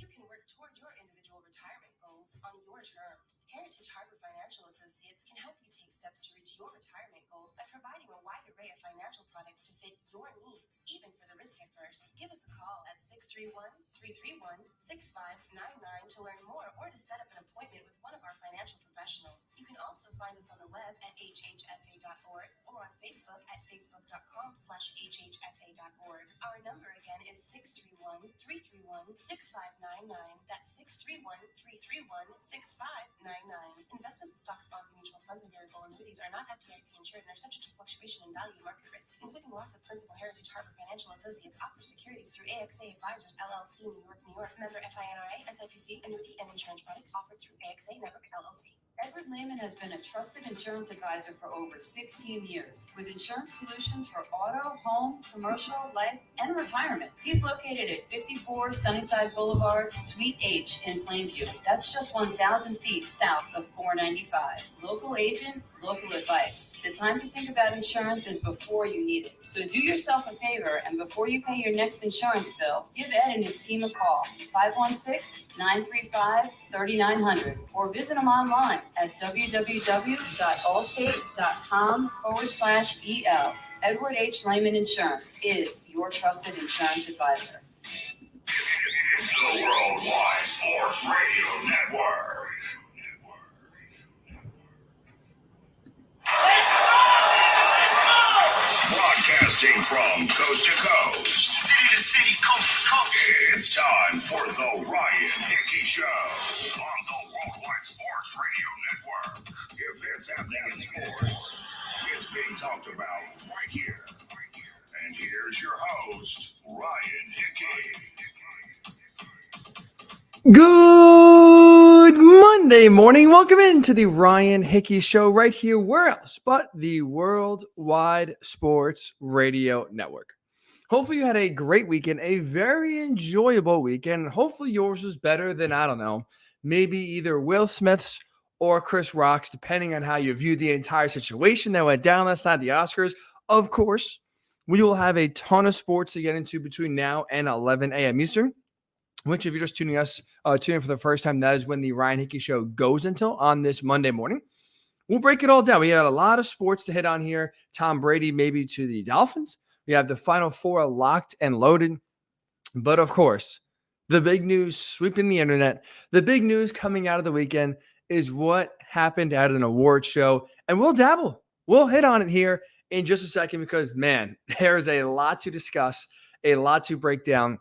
you can work toward your individual retirement goals on your terms. Heritage Harbor Financial Associates can help you take steps to reach your retirement goals by providing a wide array of financial products to fit your needs, even for the risk-averse. Give us a call at 631-331-6599 to learn more or to set up an appointment with one of our financial professionals. You can also find us on the web at hhfa.org or on Facebook at facebook.com/hhfa.org. Our number again is 631-331-6599. That's 631-331-6599. Investments in stocks, bonds, and mutual funds and variable annuities are not FDIC insured and are subject to fluctuation in value and market risk, including loss of principal. Heritage Harbor Financial Associates offers securities through AXA Advisors, LLC, New York, New York. Member FINRA, SIPC, annuity and insurance products offered through AXA Network, LLC. Edward Lehman has been a trusted insurance advisor for over 16 years with insurance solutions for auto, home, commercial, life, and retirement. He's located at 54 Sunnyside Boulevard, Suite H in Plainview. That's just 1,000 feet south of 495. Local agent, local advice. The time to think about insurance is before you need it. So do yourself a favor, and before you pay your next insurance bill, give Ed and his team a call, 516-935-3900, or visit them online at www.allstate.com/EL. Edward H. Lehman Insurance is your trusted insurance advisor. It's the Worldwide Sports Radio Network. Broadcasting from coast to coast, city to city, coast to coast. It's time for the Ryan Hickey Show on the Worldwide Sports Radio Network. If it's happening in sports, it's being talked about right here. And here's your host, Ryan Hickey. Good Monday morning. Welcome into the Ryan Hickey Show right here. Where else but the Worldwide Sports Radio Network. Hopefully you had a great weekend, a very enjoyable weekend. Hopefully yours was better than, I don't know, maybe either Will Smith's or Chris Rock's, depending on how you view the entire situation that went down last night at the Oscars. Of course, we will have a ton of sports to get into between now and 11 a.m. Eastern. Which, if you're just tuning in for the first time, that is when the Ryan Hickey Show goes until on this Monday morning. We'll break it all down. We got a lot of sports to hit on here. Tom Brady maybe to the Dolphins. We have the Final Four locked and loaded. But, of course, the big news sweeping the internet, the big news coming out of the weekend is what happened at an award show. And we'll dabble. We'll hit on it here in just a second because, man, there's a lot to discuss, a lot to break down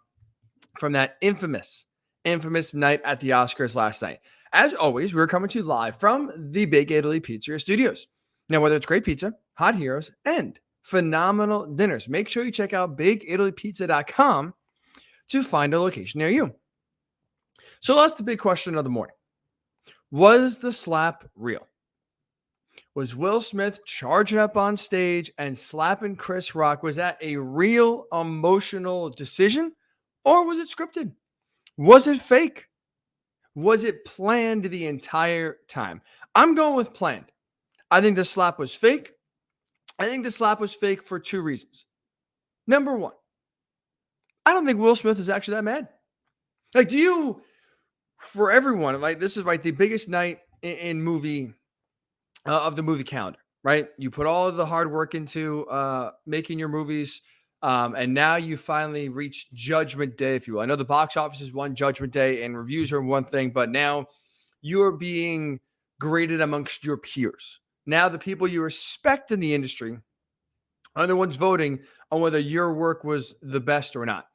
from that infamous night at the Oscars last night. As always, we're coming to you live from the Big Italy Pizzeria Studios. Now, whether it's great pizza, hot heroes, and phenomenal dinners, make sure you check out BigItalyPizza.com to find a location near you. So that's the big question of the morning. Was the slap real? Was Will Smith charging up on stage and slapping Chris Rock? Was that a real emotional decision? Or was it scripted? Was it fake? Was it planned the entire time? I'm going with planned. I think the slap was fake. I think the slap was fake for two reasons. Number one, I don't think Will Smith is actually that mad. Like, for everyone, like this is the biggest night in movie of the movie calendar, right? You put all of the hard work into making your movies. And now you finally reach Judgment Day, if you will. I know the box office is one, Judgment Day, and reviews are one thing, but now you are being graded amongst your peers. Now the people you respect in the industry are the ones voting on whether your work was the best or not.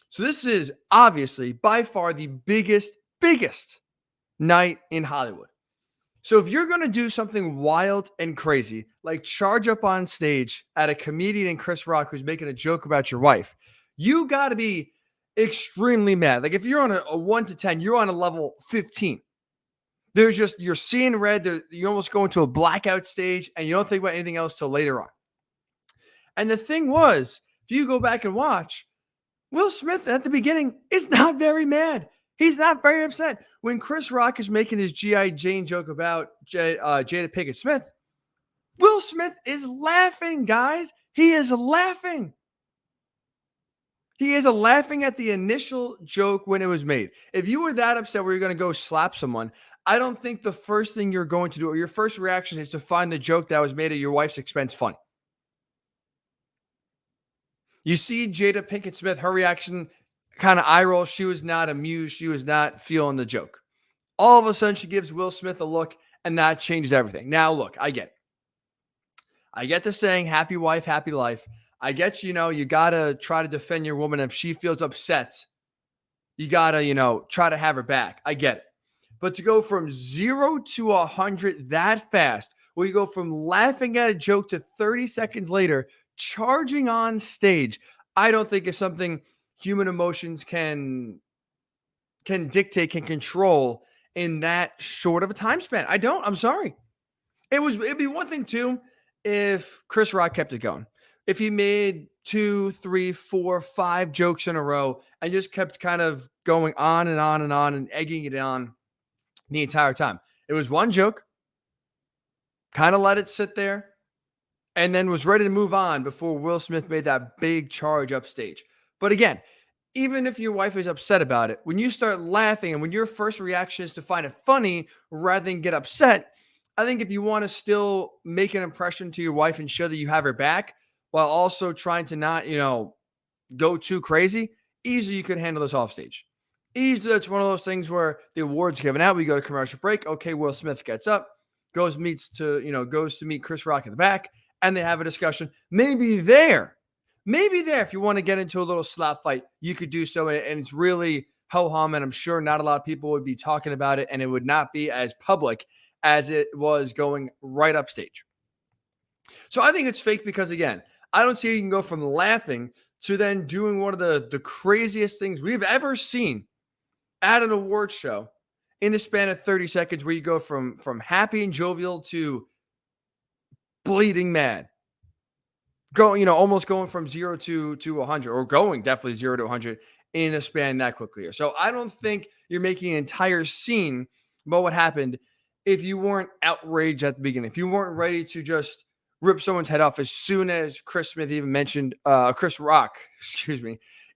So this is obviously by far the biggest night in Hollywood. So if you're going to do something wild and crazy, like charge up on stage at a comedian in Chris Rock who's making a joke about your wife, you got to be extremely mad. Like if you're on a 1 to 10, you're on a level 15. There's just, you're seeing red. You almost go into a blackout stage and you don't think about anything else till later on. And the thing was, if you go back and watch, Will Smith at the beginning is not very mad. He's not very upset. When Chris Rock is making his G.I. Jane joke about Jada Pinkett Smith, Will Smith is laughing, guys. He is laughing. He is laughing at the initial joke when it was made. If you were that upset where you're going to go slap someone, I don't think the first thing you're going to do or your first reaction is to find the joke that was made at your wife's expense funny. You see Jada Pinkett Smith, her reaction kind of eye roll. She was not amused. She was not feeling the joke. All of a sudden, she gives Will Smith a look, and that changes everything. Now, look, I get it. I get the saying, happy wife, happy life. I get, you got to try to defend your woman. If she feels upset, you got to, try to have her back. I get it. But to go from 0 to 100 that fast, where you go from laughing at a joke to 30 seconds later, charging on stage, I don't think is something human emotions can dictate, can control in that short of a time span. I don't. I'm sorry. It'd be one thing too if Chris Rock kept it going. If he made 2, 3, 4, 5 jokes in a row and just kept kind of going on and on and on and egging it on the entire time. It was one joke, kind of let it sit there, and then was ready to move on before Will Smith made that big charge upstage. But again, even if your wife is upset about it, when you start laughing and when your first reaction is to find it funny rather than get upset, I think if you want to still make an impression to your wife and show that you have her back while also trying to not, go too crazy, easily you could handle this off stage. Easily, it's one of those things where the award's given out. We go to commercial break. Okay, Will Smith gets up, goes to meet Chris Rock in the back, and they have a discussion. Maybe there, if you want to get into a little slap fight, you could do so. And it's really ho-hum, and I'm sure not a lot of people would be talking about it, and it would not be as public as it was going right upstage. So I think it's fake because, again, I don't see how you can go from laughing to then doing one of the craziest things we've ever seen at an award show in the span of 30 seconds, where you go from happy and jovial to bleeding mad. Almost going from 0 to 100, or going definitely 0 to 100 in a span that quickly here. So I don't think you're making an entire scene about what happened if you weren't outraged at the beginning, if you weren't ready to just rip someone's head off as soon as Chris Rock,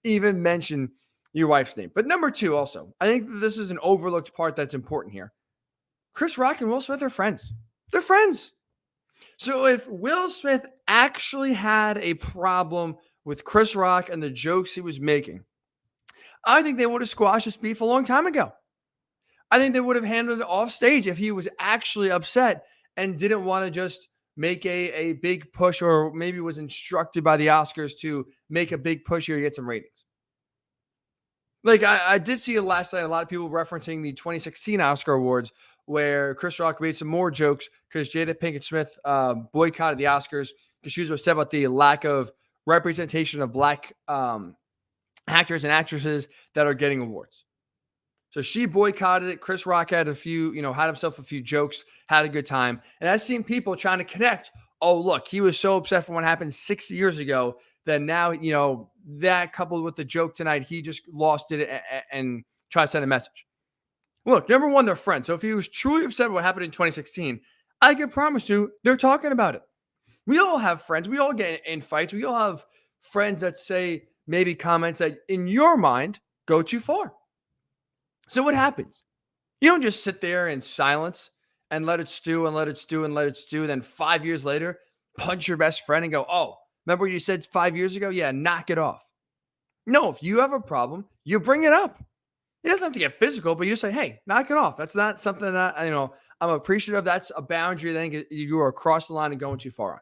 even mentioned your wife's name. But number 2 also, I think this is an overlooked part that's important here. Chris Rock and Will Smith are friends. They're friends. So if Will Smith actually had a problem with Chris Rock and the jokes he was making, I think they would have squashed this beef a long time ago. I think they would have handled it off stage if he was actually upset and didn't want to just make a big push, or maybe was instructed by the Oscars to make a big push here to get some ratings. Like I did see it last night, a lot of people referencing the 2016 Oscar Awards, where Chris Rock made some more jokes because Jada Pinkett Smith boycotted the Oscars because she was upset about the lack of representation of Black actors and actresses that are getting awards. So she boycotted it. Chris Rock had had himself a few jokes, had a good time. And I've seen people trying to connect. Oh, look, he was so upset from what happened 6 years ago that now, that coupled with the joke tonight, he just lost it and tried to send a message. Look, number one, they're friends. So if he was truly upset about what happened in 2016, I can promise you they're talking about it. We all have friends. We all get in fights. We all have friends that say maybe comments that in your mind go too far. So what happens? You don't just sit there in silence and let it stew and let it stew and let it stew. Then 5 years later, punch your best friend and go, oh, remember what you said 5 years ago? Yeah, knock it off. No, if you have a problem, you bring it up. It doesn't have to get physical, but you say, hey, knock it off. That's not something that, I'm appreciative of. That's a boundary that I think you are across the line and going too far on.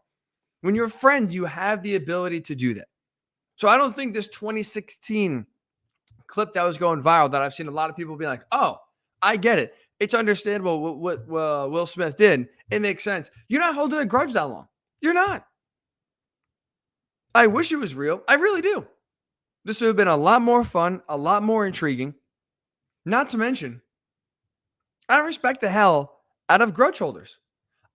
When you're friends, you have the ability to do that. So I don't think this 2016 clip that was going viral, that I've seen a lot of people be like, oh, I get it. It's understandable what Will Smith did. It makes sense. You're not holding a grudge that long. You're not. I wish it was real. I really do. This would have been a lot more fun, a lot more intriguing. Not to mention, I respect the hell out of grudge holders.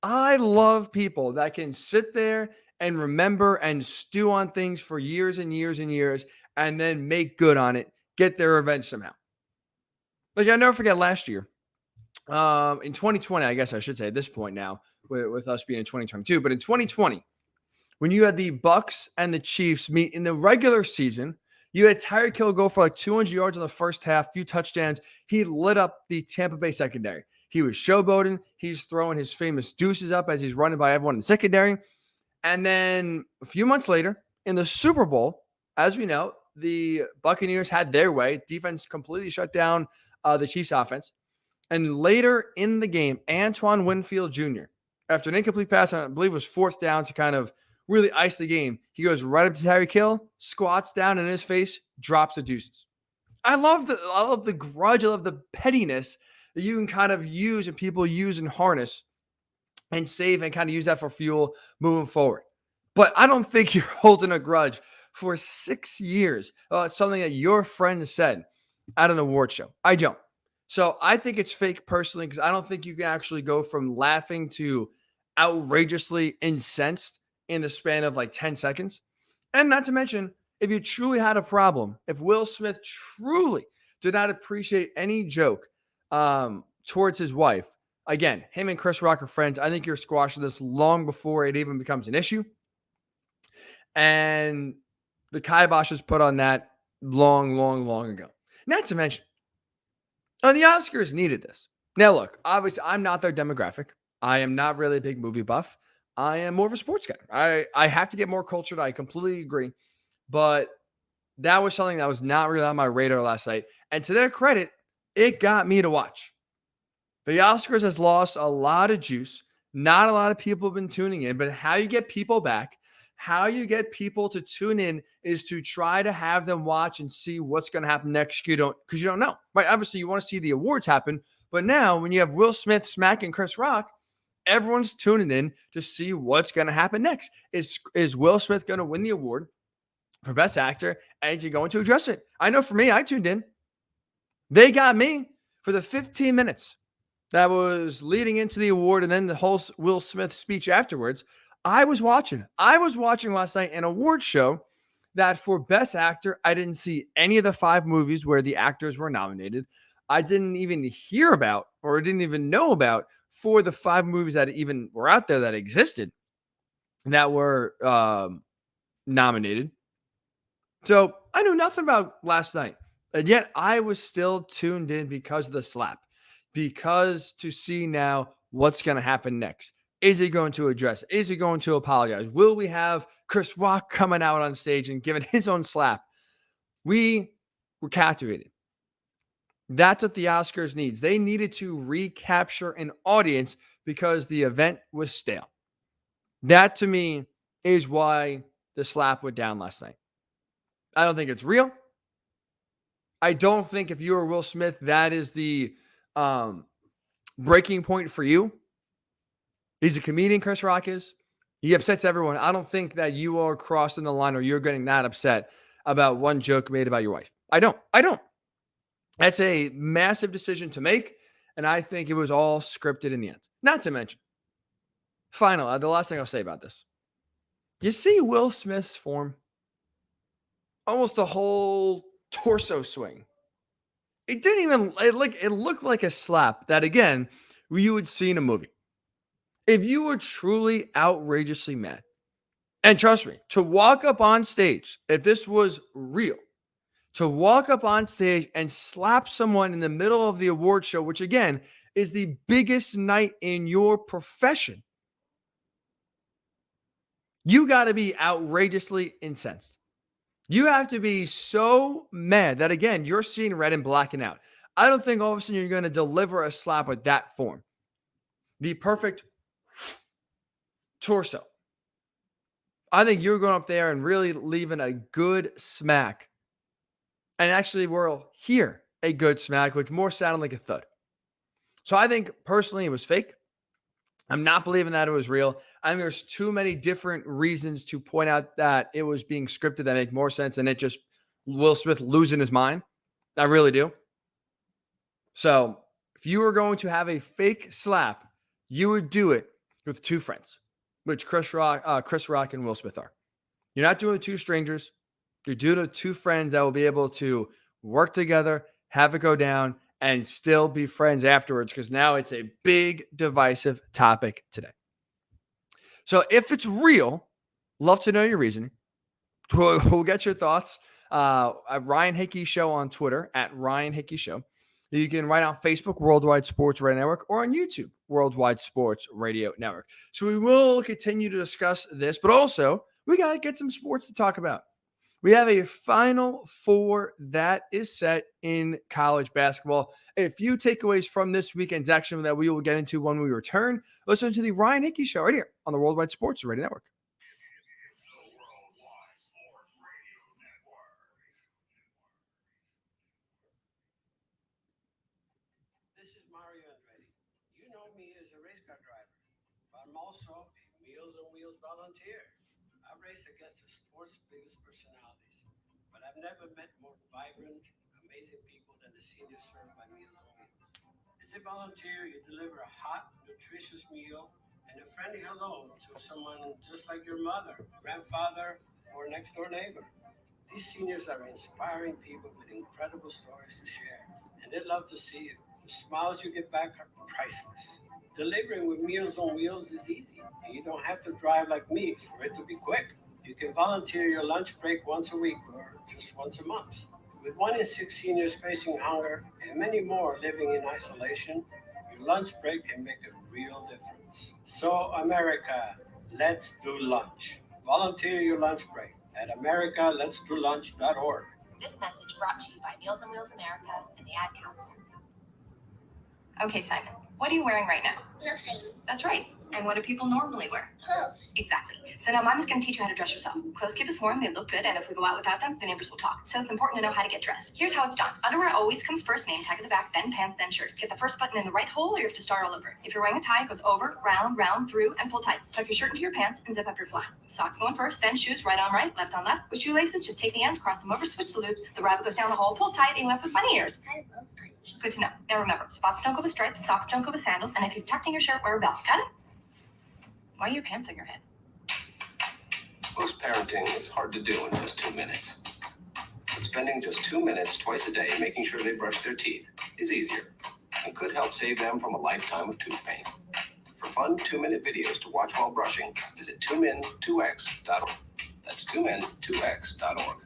I love people that can sit there and remember and stew on things for years and years and years and then make good on it, get their revenge somehow. Like, I'll never forget last year, in 2020, I guess I should say at this point now, with us being in 2022, but in 2020, when you had the Bucks and the Chiefs meet in the regular season You had Tyreek Hill go for like 200 yards in the first half, few touchdowns. He lit up the Tampa Bay secondary. He was showboating. He's throwing his famous deuces up as he's running by everyone in the secondary. And then a few months later, in the Super Bowl, as we know, the Buccaneers had their way. Defense completely shut down the Chiefs' offense. And later in the game, Antoine Winfield Jr., after an incomplete pass, I believe it was fourth down to kind of really ice the game, he goes right up to Tyreek Hill, squats down in his face, drops the deuces. I love the grudge, I love the pettiness that you can kind of use and people use and harness and save and kind of use that for fuel moving forward. But I don't think you're holding a grudge for 6 years about something that your friend said at an award show. I don't. So I think it's fake personally because I don't think you can actually go from laughing to outrageously incensed in the span of like 10 seconds. And not to mention, if you truly had a problem, if Will Smith truly did not appreciate any joke towards his wife, again, him and Chris Rock are friends. I think you're squashing this long before it even becomes an issue. And the kibosh is put on that long ago. Not to mention, the Oscars needed this. Now, look, obviously, I'm not their demographic. I am not really a big movie buff. I am more of a sports guy. I have to get more cultured. I completely agree. But that was something that was not really on my radar last night. And to their credit, it got me to watch. The Oscars has lost a lot of juice. Not a lot of people have been tuning in. But how you get people back, how you get people to tune in is to try to have them watch and see what's going to happen next. Because you don't know. Right? Obviously, you want to see the awards happen. But now, when you have Will Smith smacking Chris Rock, everyone's tuning in to see what's going to happen next. Is Will Smith going to win the award for Best Actor? And is he going to address it? I know for me, I tuned in. They got me for the 15 minutes that was leading into the award and then the whole Will Smith speech afterwards. I was watching last night an award show that for Best Actor, I didn't see any of the 5 movies where the actors were nominated. I didn't even hear about or didn't even know about for the 5 movies that even were out there that existed that were nominated. So I knew nothing about last night. And yet I was still tuned in because of the slap. Because to see now what's going to happen next. Is he going to address it? Is he going to apologize? Will we have Chris Rock coming out on stage and giving his own slap? We were captivated. That's what the Oscars needs. They needed to recapture an audience because the event was stale. That to me is why the slap went down last night. I don't think it's real. I don't think if you're Will Smith, that is the breaking point for you. He's a comedian, Chris Rock is. He upsets everyone. I don't think that you are crossing the line or you're getting that upset about one joke made about your wife. I don't. That's a massive decision to make, and I think it was all scripted in the end. Not to mention, finally, the last thing I'll say about this. You see Will Smith's form? Almost a whole torso swing. It didn't even, it looked like a slap that, again, you would see in a movie. If you were truly outrageously mad, and trust me, to walk up on stage, if this was real, to walk up on stage and slap someone in the middle of the award show, which again is the biggest night in your profession, you got to be outrageously incensed. You have to be so mad that, again, you're seeing red and blacking out. I don't think all of a sudden you're going to deliver a slap with that form. The perfect torso. I think you're going up there and really leaving a good smack. And actually, we'll hear a good smack, which more sounded like a thud. So I think, personally, it was fake. I'm not believing that it was real. I think there's too many different reasons to point out that it was being scripted that make more sense than it just Will Smith losing his mind. I really do. So if you were going to have a fake slap, you would do it with 2 friends, which Chris Rock and Will Smith are. You're not doing it with 2 strangers. You're doing it with 2 friends that will be able to work together, have it go down, and still be friends afterwards, because now it's a big divisive topic today. So if it's real, love to know your reasoning. We'll get your thoughts Ryan Hickey Show on Twitter, at Ryan Hickey Show. You can write on Facebook, Worldwide Sports Radio Network, or on YouTube, Worldwide Sports Radio Network. So we will continue to discuss this, but also we got to get some sports to talk about. We have a Final Four that is set in college basketball. A few takeaways from this weekend's action that we will get into when we return. Listen to the Ryan Hickey Show right here on the Worldwide Sports Radio Network. I'm also a Meals on Wheels volunteer. I race against the sport's biggest personalities, but I've never met more vibrant, amazing people than the seniors served by Meals on Wheels. As a volunteer, you deliver a hot, nutritious meal and a friendly hello to someone just like your mother, grandfather, or next-door neighbor. These seniors are inspiring people with incredible stories to share, and they love to see you. The smiles you get back are priceless. Delivering with Meals on Wheels is easy, and you don't have to drive like me for it to be quick. You can volunteer your lunch break once a week or just once a month. With 1 in 6 seniors facing hunger and many more living in isolation, your lunch break can make a real difference. So, America, let's do lunch. Volunteer your lunch break at americaletsdolunch.org. This message brought to you by Meals on Wheels America and the Ad Council. Okay, Simon, what are you wearing right now? Nothing. That's right. And what do people normally wear? Clothes. Exactly. So now Mom is going to teach you how to dress yourself. Clothes keep us warm, they look good, and if we go out without them, the neighbors will talk. So it's important to know how to get dressed. Here's how it's done. Underwear always comes first, name tag at the back, then pants, then shirt. Get the first button in the right hole, or you have to start all over. If you're wearing a tie, it goes over, round, through, and pull tight. Tuck your shirt into your pants and zip up your fly. Socks going first, then shoes, right on right, left on left. With shoelaces, just take the ends, cross them over, switch the loops. The rabbit goes down the hole, pull tight, and you're left with bunny ears. I love punch. Good to know. Now remember, spots don't go with stripes, socks don't go with sandals, and if you've tucked in your shirt, wear a belt. Got it? Why are your pants on your head? Most parenting is hard to do in just 2 minutes. But spending just 2 minutes twice a day making sure they brush their teeth is easier and could help save them from a lifetime of tooth pain. For fun 2-minute videos to watch while brushing, visit tunein2x.org. That's tunein2x.org.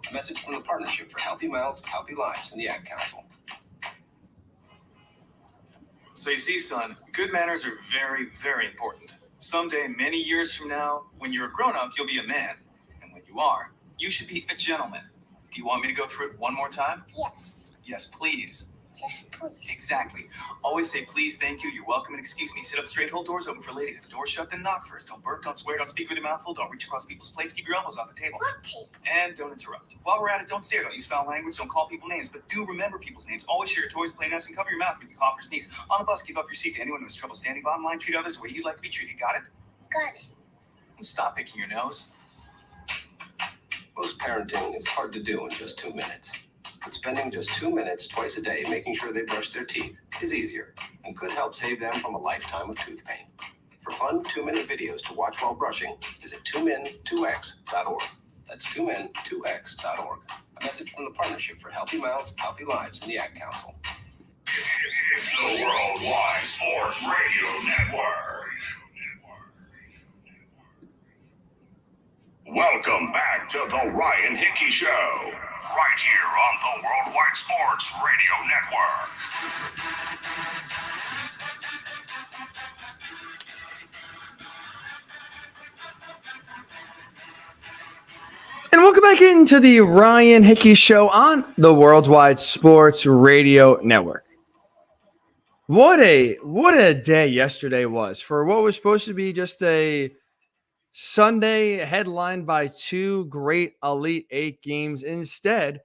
A message from the Partnership for Healthy Mouths, Healthy Lives, and the Ad Council. So you see, son, good manners are very, very important. Someday, many years from now, when you're a grown-up, you'll be a man. And when you are, you should be a gentleman. Do you want me to go through it one more time? Yes. Yes, please. Yes, please. Exactly. Always say please, thank you, you're welcome, and excuse me. Sit up straight, hold doors open for ladies. If the door's shut, then knock first. Don't burp, don't swear, don't speak with your mouth full, don't reach across people's plates, keep your elbows off the table. What table? And don't interrupt. While we're at it, don't stare, don't use foul language, don't call people names, but do remember people's names. Always share your toys, play nice, and cover your mouth when you cough or sneeze. On the bus, give up your seat to anyone who has trouble standing bottom line. Treat others the way you'd like to be treated. Got it? Got it. And stop picking your nose. Most parenting is hard to do in just 2 minutes. But spending just 2 minutes twice a day making sure they brush their teeth is easier and could help save them from a lifetime of tooth pain. For fun 2-minute videos to watch while brushing, visit tunein2x.org. That's tunein2x.org. A message from the Partnership for Healthy Mouths, Healthy Lives, and the Ad Council. It's the Worldwide Sports Radio Network. Welcome back to the Ryan Hickey Show, right here on the Worldwide Sports Radio Network. And welcome back into the Ryan Hickey Show on the Worldwide Sports Radio Network. What a day yesterday was for what was supposed to be just a Sunday headlined by 2 great Elite 8 games. Instead,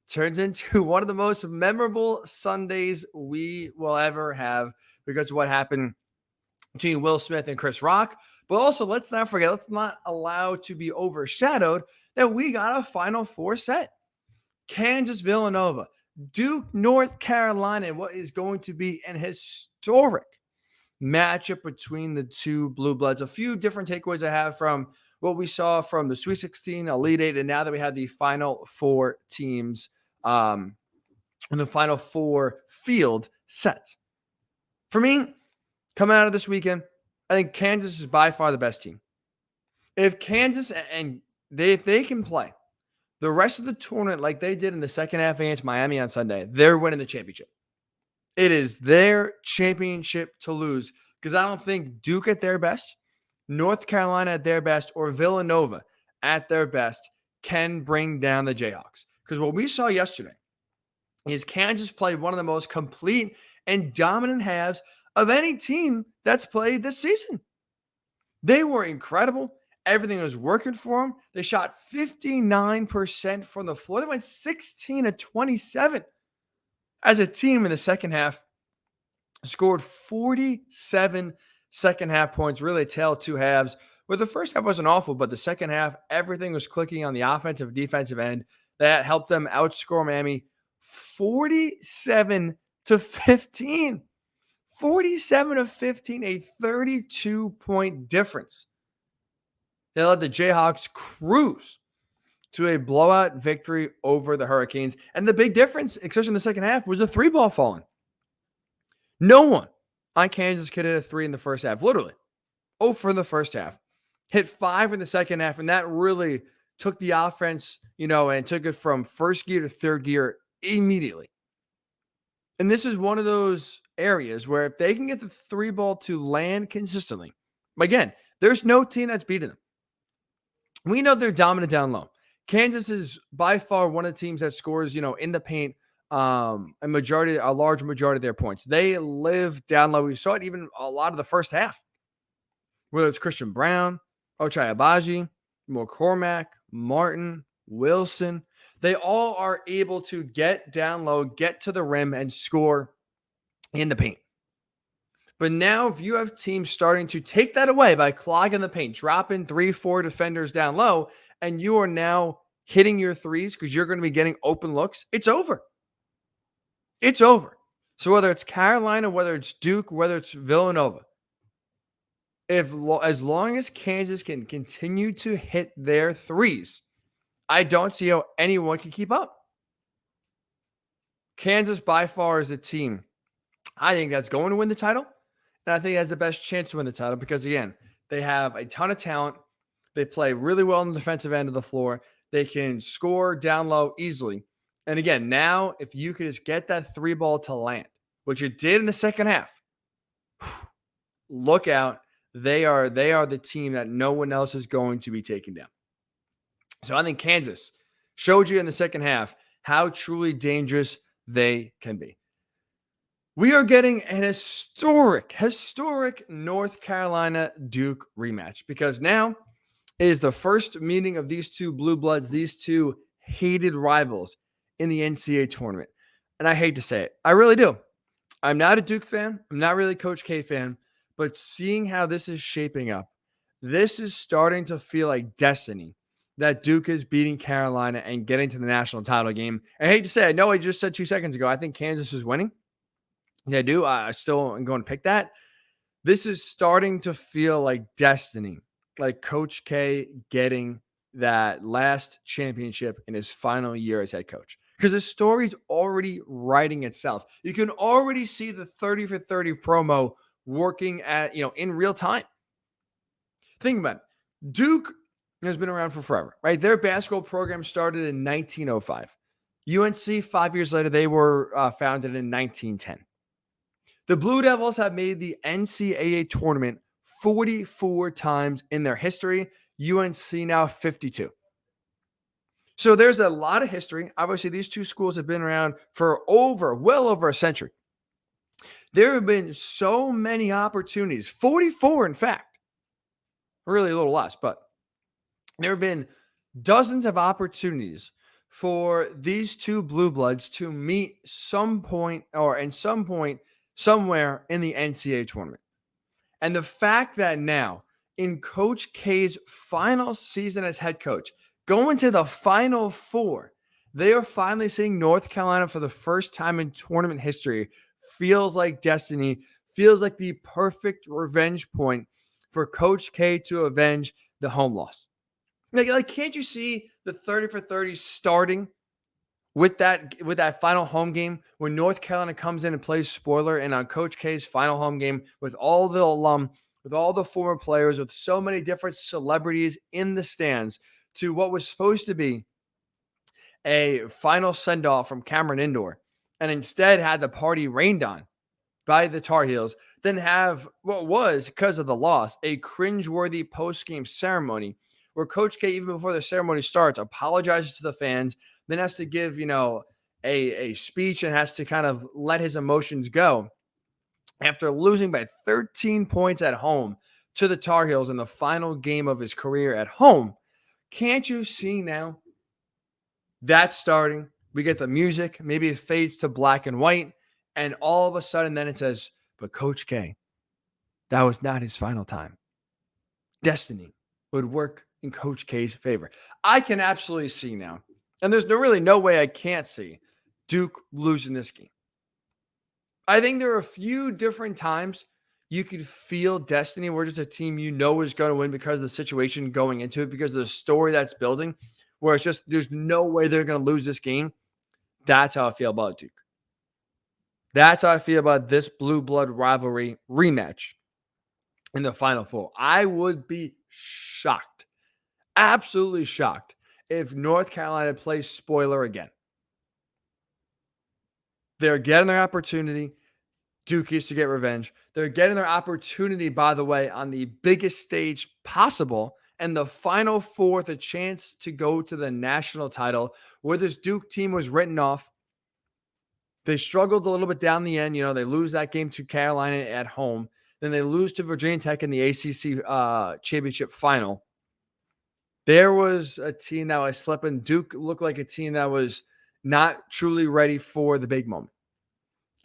turns into one of the most memorable Sundays we will ever have because of what happened between Will Smith and Chris Rock. But also, let's not forget, let's not allow to be overshadowed that we got a Final Four set. Kansas, Villanova, Duke, North Carolina, and what is going to be an historic matchup between the two Blue Bloods. A few different takeaways I have from what we saw from the Sweet 16, Elite 8, and now that we had the Final Four teams and the Final Four field set. For me, coming out of this weekend, I think Kansas is by far the best team. If Kansas if they can play the rest of the tournament, like they did in the second half against Miami on Sunday, they're winning the championship. It is their championship to lose because I don't think Duke at their best, North Carolina at their best, or Villanova at their best can bring down the Jayhawks. Because what we saw yesterday is Kansas played one of the most complete and dominant halves of any team that's played this season. They were incredible. Everything was working for them. They shot 59% from the floor. They went 16 of 27 as a team in the second half. Scored 47 second half points, really a tale of two halves. Where the first half wasn't awful, but the second half, everything was clicking on the offensive defensive end. That helped them outscore Miami 47 to 15. 47 to 15, a 32-point difference. They let the Jayhawks cruise to a blowout victory over the Hurricanes. And the big difference, especially in the second half, was the three ball falling. No one on Kansas could hit a three in the first half, literally. 0 for the first half. Hit 5 in the second half, and that really took the offense, and took it from first gear to third gear immediately. And this is one of those areas where if they can get the three ball to land consistently, again, there's no team that's beating them. We know they're dominant down low. Kansas is by far one of the teams that scores, in the paint, a large majority of their points. They live down low. We saw it even a lot of the first half, whether it's Christian Brown, Ochai Agbaji, McCormack, Martin, Wilson. They all are able to get down low, get to the rim, and score in the paint. But now if you have teams starting to take that away by clogging the paint, dropping 3-4 defenders down low, and you are now hitting your threes because you're going to be getting open looks, it's over. It's over. So whether it's Carolina, whether it's Duke, whether it's Villanova, as long as Kansas can continue to hit their threes, I don't see how anyone can keep up. Kansas by far is the team I think that's going to win the title. And I think has the best chance to win the title because, again, they have a ton of talent. They play really well on the defensive end of the floor. They can score down low easily. And again, now if you could just get that three ball to land, which it did in the second half, look out. They are the team that no one else is going to be taking down. So I think Kansas showed you in the second half how truly dangerous they can be. We are getting an historic North Carolina Duke rematch because now it is the first meeting of these two blue bloods, these two hated rivals in the NCAA tournament. And I hate to say it. I really do. I'm not a Duke fan. I'm not really a Coach K fan. But seeing how this is shaping up, this is starting to feel like destiny that Duke is beating Carolina and getting to the national title game. I hate to say, I know I just said 2 seconds ago, I think Kansas is winning. Yeah, I do. I still am going to pick that. This is starting to feel like destiny, like Coach K getting that last championship in his final year as head coach. Because the story's already writing itself. You can already see the 30 for 30 promo working at, in real time. Think about it. Duke has been around for forever, right? Their basketball program started in 1905. UNC, 5 years later, they were founded in 1910. The Blue Devils have made the NCAA tournament 44 times in their history. UNC now 52. So there's a lot of history. Obviously, these two schools have been around for well over a century. There have been so many opportunities, 44 in fact, really a little less, but there have been dozens of opportunities for these two blue bloods to meet somewhere in the NCAA tournament. And the fact that now in Coach K's final season as head coach, going to the Final Four, they are finally seeing North Carolina for the first time in tournament history. Feels like destiny, feels like the perfect revenge point for Coach K to avenge the home loss. Like can't you see the 30 for 30 starting with that final home game when North Carolina comes in and plays spoiler and on Coach K's final home game with all the alum, with all the former players, with so many different celebrities in the stands to what was supposed to be a final send-off from Cameron Indoor and instead had the party rained on by the Tar Heels than have what was, because of the loss, a cringeworthy post-game ceremony where Coach K, even before the ceremony starts, apologizes to the fans, then has to give, a speech and has to kind of let his emotions go after losing by 13 points at home to the Tar Heels in the final game of his career at home. Can't you see now? That's starting. We get the music. Maybe it fades to black and white. And all of a sudden, then it says, but Coach K, that was not his final time. Destiny would work in Coach K's favor. I can absolutely see now, and there's really no way I can't see Duke losing this game. I think there are a few different times you could feel destiny where just a team is going to win because of the situation going into it, because of the story that's building, where it's just there's no way they're going to lose this game. That's how I feel about Duke. That's how I feel about this blue blood rivalry rematch in the Final Four. I would be shocked, absolutely shocked, if North Carolina plays spoiler again. They're getting their opportunity. Duke is to get revenge. They're getting their opportunity, by the way, on the biggest stage possible, and the Final Four, the chance to go to the national title, where this Duke team was written off. They struggled a little bit down the end. They lose that game to Carolina at home. Then they lose to Virginia Tech in the ACC championship final. There was a team that was slipping. Duke looked like a team that was not truly ready for the big moment.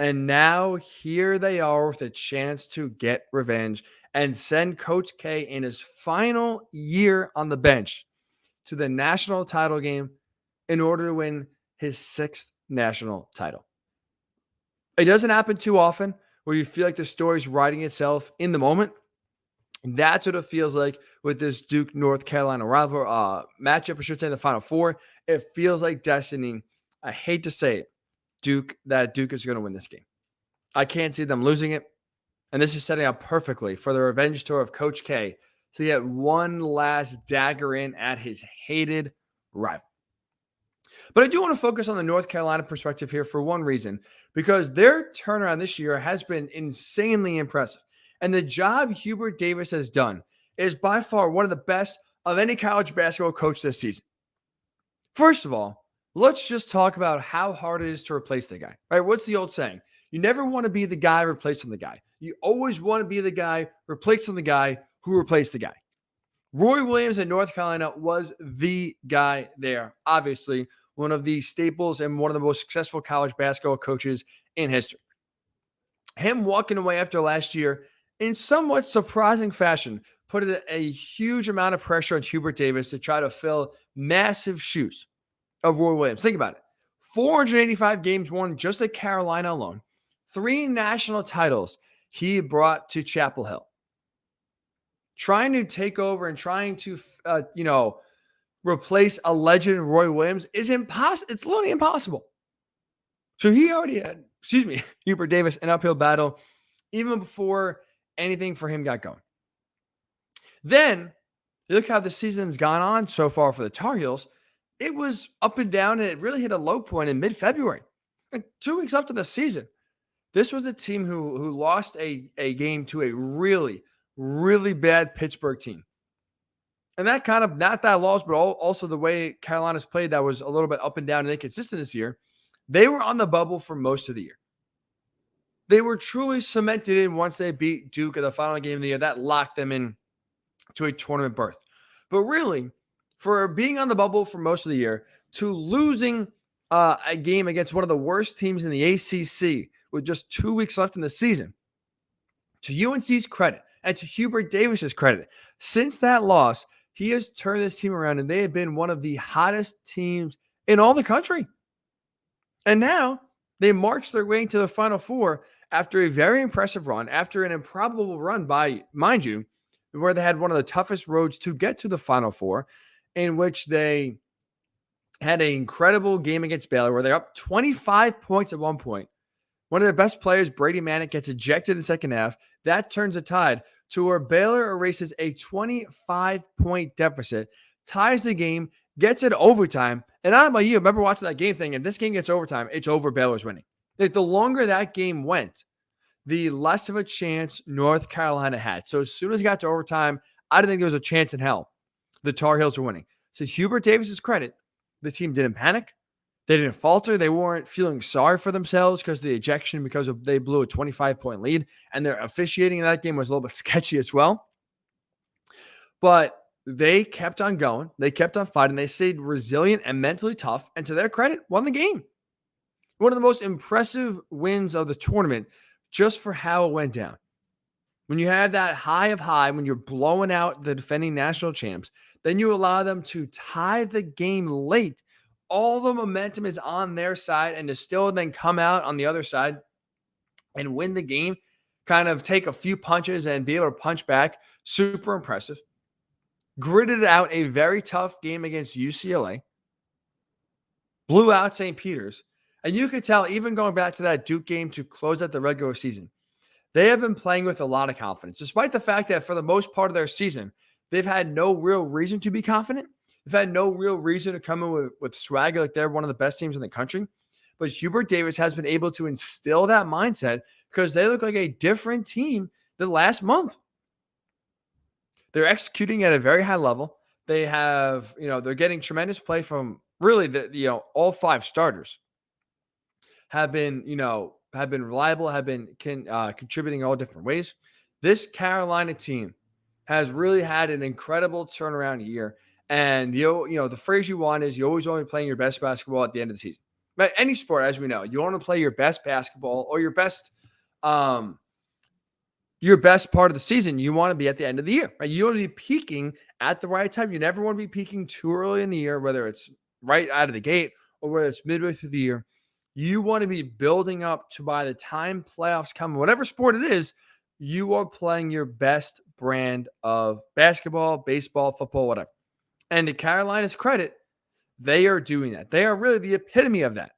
And now here they are with a chance to get revenge and send Coach K in his final year on the bench to the national title game in order to win his 6th national title. It doesn't happen too often where you feel like the story's writing itself in the moment. That's what it feels like with this Duke North Carolina rivalry matchup. I should say the Final Four. It feels like destiny. I hate to say it, Duke is going to win this game. I can't see them losing it. And this is setting up perfectly for the revenge tour of Coach K to get one last dagger in at his hated rival. But I do want to focus on the North Carolina perspective here for one reason, because their turnaround this year has been insanely impressive. And the job Hubert Davis has done is by far one of the best of any college basketball coach this season. First of all, let's just talk about how hard it is to replace the guy, right? What's the old saying? You never want to be the guy replacing the guy. You always want to be the guy replacing the guy who replaced the guy. Roy Williams at North Carolina was the guy there. Obviously, one of the staples and one of the most successful college basketball coaches in history. Him walking away after last year in somewhat surprising fashion put a huge amount of pressure on Hubert Davis to try to fill massive shoes of Roy Williams. Think about it. 485 games won just at Carolina alone. 3 national titles he brought to Chapel Hill. Trying to take over and trying to, replace a legend Roy Williams is impossible. It's literally impossible. So he already had, Hubert Davis, an uphill battle even before anything for him got going. Then you look how the season's gone on so far for the Tar Heels. It was up and down, and it really hit a low point in mid-February. And 2 weeks after the season, this was a team who lost a game to a really, really bad Pittsburgh team. And that kind of, not that loss, but also the way Carolina's played that was a little bit up and down and inconsistent this year. They were on the bubble for most of the year. They were truly cemented in once they beat Duke in the final game of the year. That locked them in to a tournament berth. But really, for being on the bubble for most of the year, to losing a game against one of the worst teams in the ACC with just 2 weeks left in the season, to UNC's credit and to Hubert Davis's credit, since that loss, he has turned this team around, and they have been one of the hottest teams in all the country. And now they march their way into the Final Four after a very impressive run, after an improbable run by, mind you, where they had one of the toughest roads to get to the Final Four, in which they had an incredible game against Baylor where they're up 25 points at one point. One of their best players, Brady Manick, gets ejected in the second half. That turns the tide to where Baylor erases a 25-point deficit, ties the game, gets it overtime. And I don't know about you, I remember watching that game thing, if this game gets overtime, it's over, Baylor's winning. Like, the longer that game went, the less of a chance North Carolina had. So as soon as it got to overtime, I didn't think there was a chance in hell the Tar Heels were winning. So Hubert Davis's credit, the team didn't panic. They didn't falter. They weren't feeling sorry for themselves because of the ejection, because they blew a 25-point lead. And their officiating in that game was a little bit sketchy as well. But they kept on going. They kept on fighting. They stayed resilient and mentally tough. And to their credit, won the game. One of the most impressive wins of the tournament, just for how it went down. When you have that high of high, when you're blowing out the defending national champs, then you allow them to tie the game late. All the momentum is on their side, and to still then come out on the other side and win the game, kind of take a few punches and be able to punch back. Super impressive. Gritted out a very tough game against UCLA. Blew out St. Peter's. And you could tell, even going back to that Duke game to close out the regular season, they have been playing with a lot of confidence, despite the fact that for the most part of their season, they've had no real reason to be confident. They've had no real reason to come in with swagger like they're one of the best teams in the country. But Hubert Davis has been able to instill that mindset because they look like a different team than last month. They're executing at a very high level. They have, they're getting tremendous play from really all five starters. Have been reliable, have been contributing all different ways. This Carolina team has really had an incredible turnaround year. And the phrase you want is you always want to be playing your best basketball at the end of the season. But any sport, as we know, you want to play your best basketball or your best part of the season. You want to be at the end of the year, right? You want to be peaking at the right time. You never want to be peaking too early in the year, whether it's right out of the gate or whether it's midway through the year. You want to be building up to, by the time playoffs come, whatever sport it is, you are playing your best brand of basketball, baseball, football, whatever. And to Carolina's credit, they are doing that. They are really the epitome of that.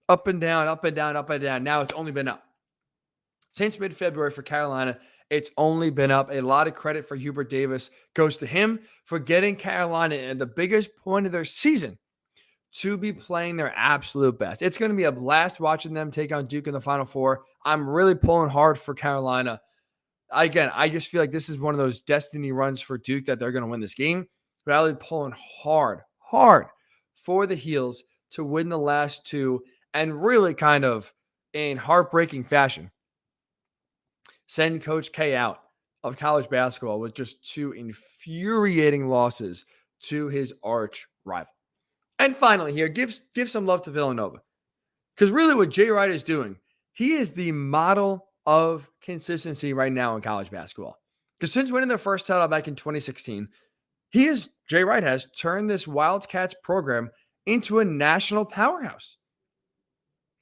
Up and down, up and down, up and down. Now it's only been up. Since mid-February for Carolina, it's only been up. A lot of credit for Hubert Davis goes to him for getting Carolina at the biggest point of their season to be playing their absolute best. It's going to be a blast watching them take on Duke in the Final Four. I'm really pulling hard for Carolina. Again, I just feel like this is one of those destiny runs for Duke that they're going to win this game. But I'll be pulling hard for the Heels to win the last two and really kind of in heartbreaking fashion send Coach K out of college basketball with just two infuriating losses to his arch rival. And finally here, give some love to Villanova. Because really what Jay Wright is doing, he is the model of consistency right now in college basketball. Because since winning their first title back in 2016, Jay Wright has turned this Wildcats program into a national powerhouse.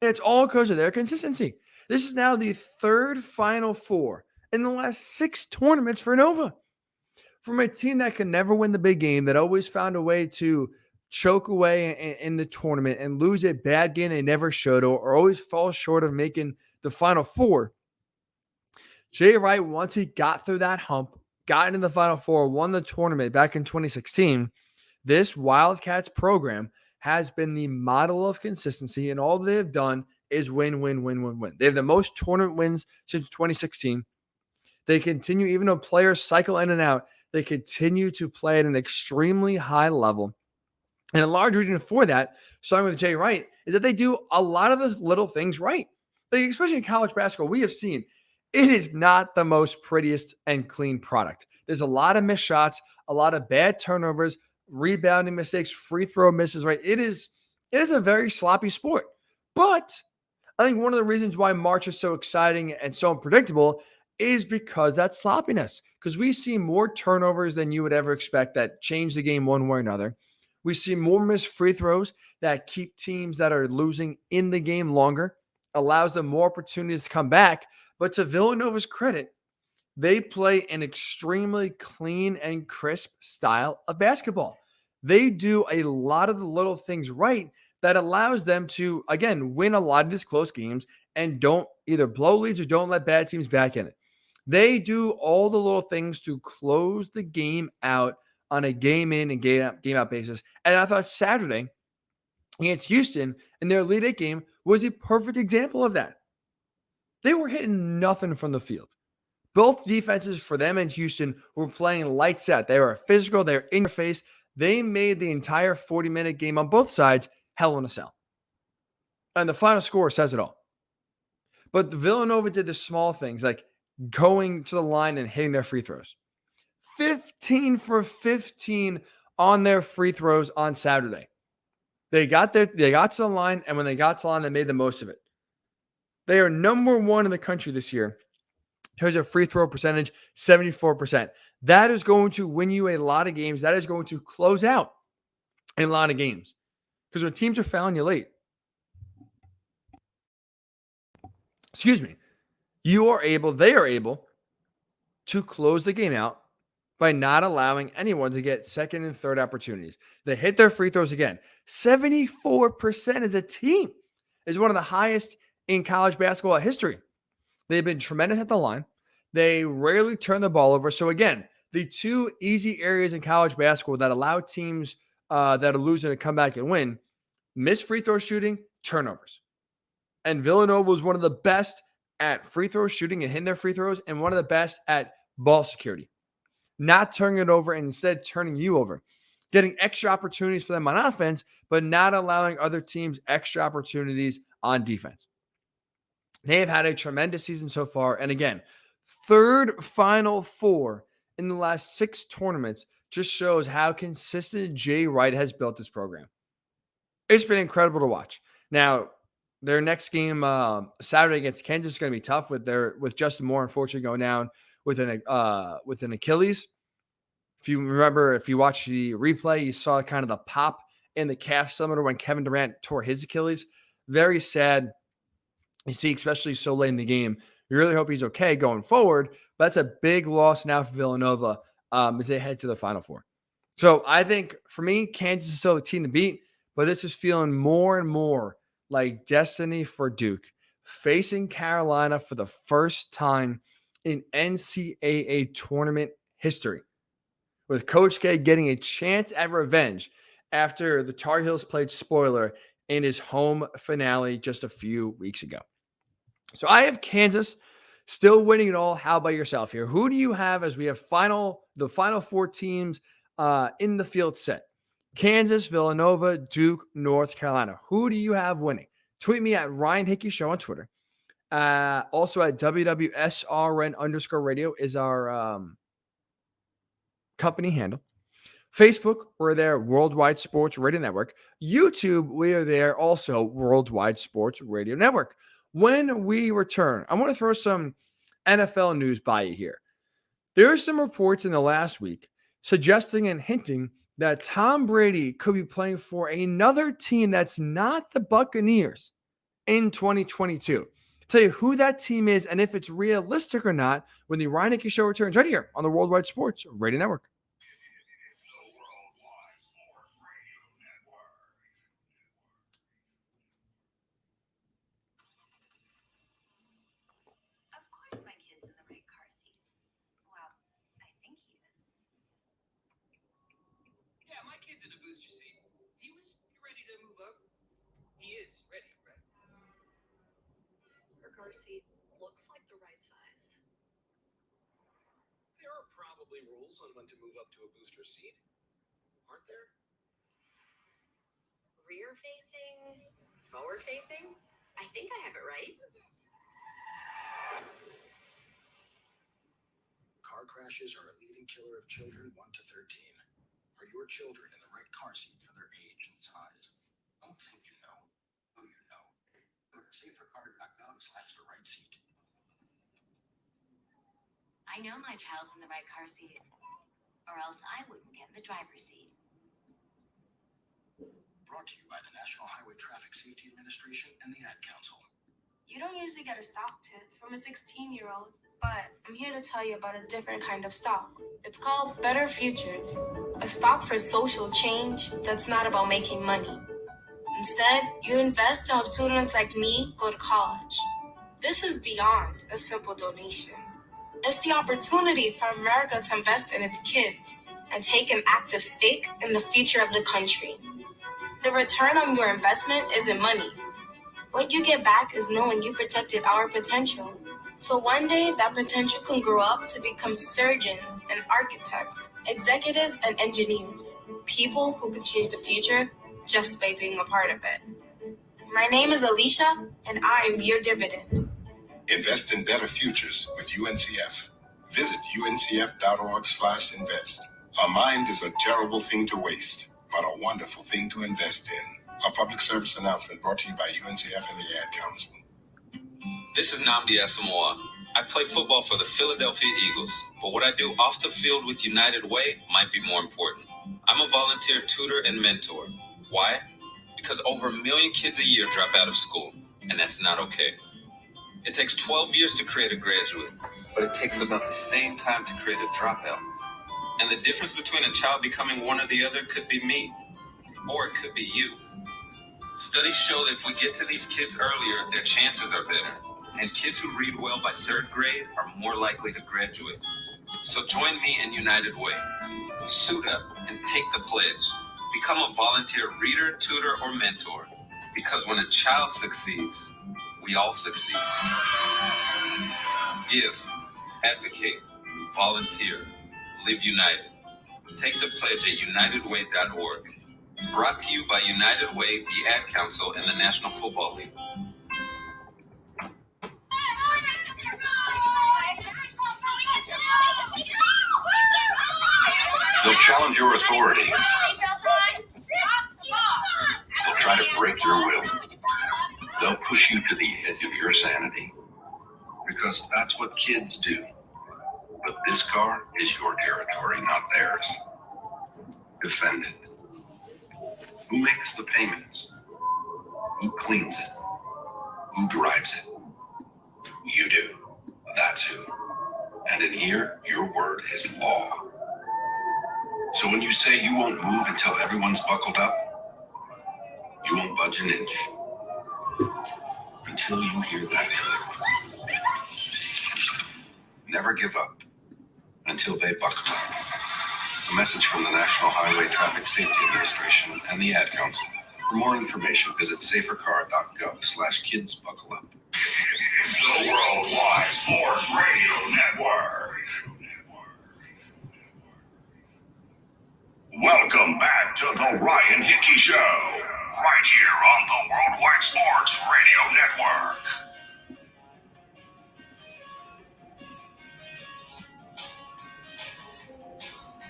And it's all because of their consistency. This is now the third Final Four in the last 6 tournaments for Nova. From a team that could never win the big game, that always found a way to choke away in the tournament and lose a bad game they never should, or always fall short of making the Final Four. Jay Wright, once he got through that hump, got into the Final Four, won the tournament back in 2016, this Wildcats program has been the model of consistency, and all they've done is win, win, win, win, win. They have the most tournament wins since 2016. They continue, even though players cycle in and out, they continue to play at an extremely high level. And a large reason for that, starting with Jay Wright, is that they do a lot of the little things right. Like, especially in college basketball, we have seen it is not the most prettiest and clean product. There's a lot of missed shots, a lot of bad turnovers, rebounding mistakes, free throw misses, right? It is a very sloppy sport. But I think one of the reasons why March is so exciting and so unpredictable is because that sloppiness. Because we see more turnovers than you would ever expect that change the game one way or another. We see more missed free throws that keep teams that are losing in the game longer, allows them more opportunities to come back. But to Villanova's credit, they play an extremely clean and crisp style of basketball. They do a lot of the little things right that allows them to, again, win a lot of these close games and don't either blow leads or don't let bad teams back in it. They do all the little things to close the game out on a game in and game out basis. And I thought Saturday against Houston in their Elite Eight game was a perfect example of that. They were hitting nothing from the field. Both defenses for them and Houston were playing lights out. They were physical. They were in your face. They made the entire 40-minute game on both sides hell in a cell. And the final score says it all. But Villanova did the small things like going to the line and hitting their free throws. 15 for 15 on their free throws on Saturday. They got to the line, and when they got to the line, they made the most of it. They are number one in the country this year in terms of free throw percentage, 74%. That is going to win you a lot of games. That is going to close out a lot of games. Because when teams are fouling you late, they are able to close the game out by not allowing anyone to get second and third opportunities. They hit their free throws again. 74% as a team is one of the highest in college basketball history. They've been tremendous at the line. They rarely turn the ball over. So again, the two easy areas in college basketball that allow teams that are losing to come back and win: missed free throw shooting, turnovers. And Villanova was one of the best at free throw shooting and hitting their free throws, and one of the best at ball security. Not turning it over and instead turning you over. Getting extra opportunities for them on offense, but not allowing other teams extra opportunities on defense. They have had a tremendous season so far. And again, third Final Four in the last 6 tournaments just shows how consistent Jay Wright has built this program. It's been incredible to watch. Now, their next game Saturday against Kansas is going to be tough with Justin Moore unfortunately going down with an Achilles. If you watch the replay, you saw kind of the pop in the calf similar when Kevin Durant tore his Achilles. Very sad. You see, especially so late in the game. You really hope he's okay going forward, but that's a big loss now for Villanova as they head to the Final Four. So I think for me, Kansas is still the team to beat, but this is feeling more and more like destiny for Duke, facing Carolina for the first time in NCAA tournament history, with Coach K getting a chance at revenge after the Tar Heels played spoiler in his home finale just a few weeks ago. So I have Kansas still winning it all. How about yourself here? Who do you have as we have the final 4 teams in the field set? Kansas, Villanova, Duke, North Carolina. Who do you have winning? Tweet me at Ryan Hickey Show on Twitter. Also at WWSRN_radio is our company handle. Facebook, we're there, Worldwide Sports Radio Network. YouTube, we are there also, Worldwide Sports Radio Network. When we return, I want to throw some NFL news by you here. There are some reports in the last week suggesting and hinting that Tom Brady could be playing for another team that's not the Buccaneers in 2022. I'll tell you who that team is and if it's realistic or not when the Ryan Hickey Show returns right here on the Worldwide Sports Radio Network. Of course my kid's in the right car seat. Well, I think he is. Yeah, my kid's in a booster seat. He was ready to move up. He is ready, right? Her car seat looks like the right size. There are probably rules on when to move up to a booster seat, aren't there? Rear facing, forward facing. I think I have it right. Car crashes are a leading killer of children 1 to 13. Are your children in the right car seat for their age and size? Don't think you know who you know. Go to safercar.gov/the right seat. I know my child's in the right car seat, or else I wouldn't get in the driver's seat. Brought to you by the National Highway Traffic Safety Administration and the Ad Council. You don't usually get a stock tip from a 16-year-old, but I'm here to tell you about a different kind of stock. It's called Better Futures, a stock for social change that's not about making money. Instead, you invest to help students like me go to college. This is beyond a simple donation. It's the opportunity for America to invest in its kids. and take an active stake in the future of the country. The return on your investment isn't money. What you get back is knowing you protected our potential. So one day, that potential can grow up to become surgeons and architects, executives and engineers, people who could change the future just by being a part of it. My name is Alicia, and I am your dividend. Invest in better futures with UNCF. Visit uncf.org/invest. A mind is a terrible thing to waste, but a wonderful thing to invest in. A public service announcement brought to you by UNCF and the Ad Council. This is Nnamdi Asamoah. I play football for the Philadelphia Eagles, but what I do off the field with United Way might be more important. I'm a volunteer tutor and mentor. Why? Because over 1 million kids a year drop out of school, and that's not okay. It takes 12 years to create a graduate, but it takes about the same time to create a dropout. And the difference between a child becoming one or the other could be me, or it could be you. Studies show that if we get to these kids earlier, their chances are better. And kids who read well by 3rd grade are more likely to graduate. So join me in United Way. Suit up and take the pledge. Become a volunteer reader, tutor, or mentor. Because when a child succeeds, we all succeed. Give, advocate, volunteer, live united. Take the pledge at unitedway.org. Brought to you by United Way, the Ad Council, and the National Football League. They'll challenge your authority. They'll try to break your will. They'll push you to the edge of your sanity. Because that's what kids do. But this car is your territory, not theirs. Defend it. Who makes the payments? Who cleans it? Who drives it? You do. That's who. And in here, your word is law. So when you say you won't move until everyone's buckled up, you won't budge an inch. Until you hear that click. Never give up until they buckle up. A message from the National Highway Traffic Safety Administration and the Ad Council. For more information, visit safercar.gov/kidsbuckleup. It's the Worldwide Sports Radio Network. Welcome back to the Ryan Hickey Show, right here on the Worldwide Sports Radio Network.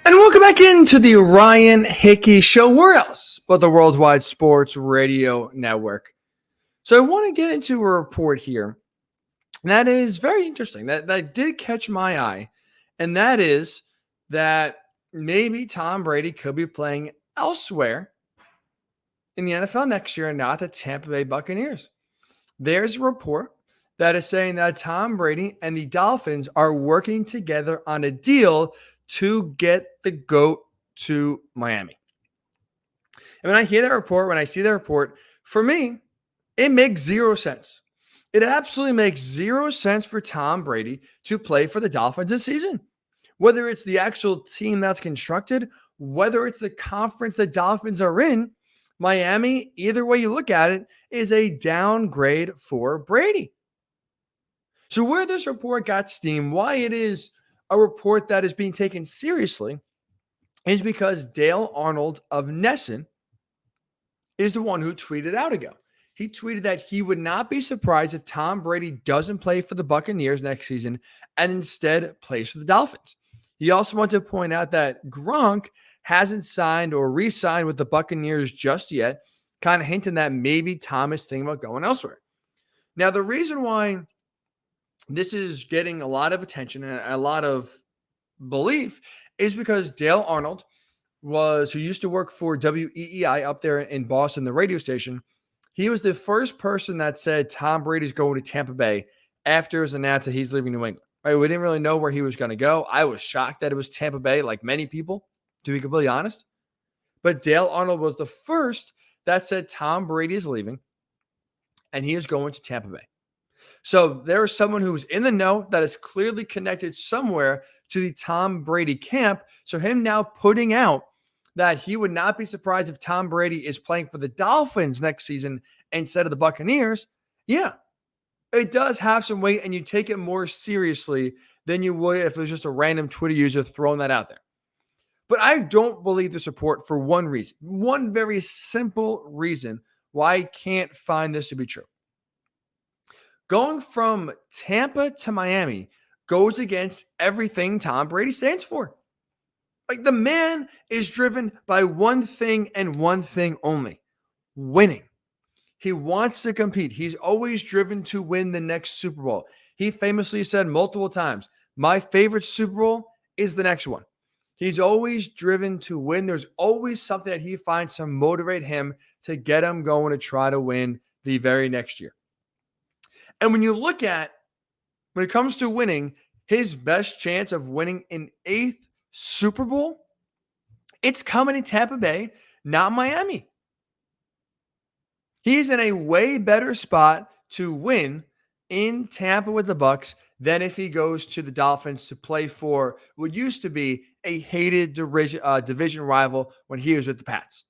And welcome back into the Ryan Hickey Show. Where else but the Worldwide Sports Radio Network? So I want to get into a report here that is very interesting, that did catch my eye, and that is that maybe Tom Brady could be playing elsewhere in the NFL next year and not the Tampa Bay Buccaneers. There's a report that is saying that Tom Brady and the Dolphins are working together on a deal to get the GOAT to Miami. And when I hear that report, when I see that report, for me, it makes zero sense. It absolutely makes zero sense for Tom Brady to play for the Dolphins this season. Whether it's the actual team that's constructed, whether it's the conference the Dolphins are in, Miami, either way you look at it, is a downgrade for Brady. So where this report got steam, why it is a report that is being taken seriously, is because Dale Arnold of Nesson is the one who tweeted out ago. He tweeted that he would not be surprised if Tom Brady doesn't play for the Buccaneers next season and instead plays for the Dolphins. He also wanted to point out that Gronk hasn't signed or re-signed with the Buccaneers just yet, kind of hinting that maybe Tom is thinking about going elsewhere. Now, the reason why this is getting a lot of attention and a lot of belief is because Dale Arnold who used to work for WEEI up there in Boston, the radio station. He was the first person that said Tom Brady's going to Tampa Bay after it was announced that he's leaving New England. Right? We didn't really know where he was going to go. I was shocked that it was Tampa Bay, like many people, to be completely honest. But Dale Arnold was the first that said Tom Brady is leaving and he is going to Tampa Bay. So there is someone who's in the know that is clearly connected somewhere to the Tom Brady camp. So him now putting out that he would not be surprised if Tom Brady is playing for the Dolphins next season instead of the Buccaneers. Yeah, it does have some weight, and you take it more seriously than you would if it was just a random Twitter user throwing that out there. But I don't believe the support for one reason, one very simple reason why I can't find this to be true. Going from Tampa to Miami goes against everything Tom Brady stands for. Like, the man is driven by one thing and one thing only: winning. He wants to compete. He's always driven to win the next Super Bowl. He famously said multiple times, "My favorite Super Bowl is the next one." He's always driven to win. There's always something that he finds to motivate him to get him going to try to win the very next year. And when you look at, when it comes to winning, his best chance of winning an 8th Super Bowl, it's coming in Tampa Bay, not Miami. He's in a way better spot to win in Tampa with the Bucs than if he goes to the Dolphins to play for what used to be a hated division rival when he was with the Pats.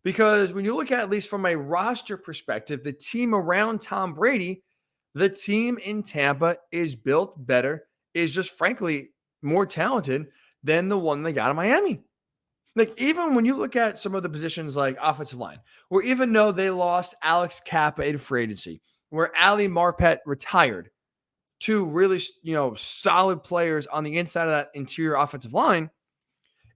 Because when you look at least from a roster perspective, the team around Tom Brady, the team in Tampa is built better, is just frankly more talented than the one they got in Miami. Like, even when you look at some of the positions like offensive line, where even though they lost Alex Kappa in free agency, where Ali Marpet retired, two really, solid players on the inside of that interior offensive line,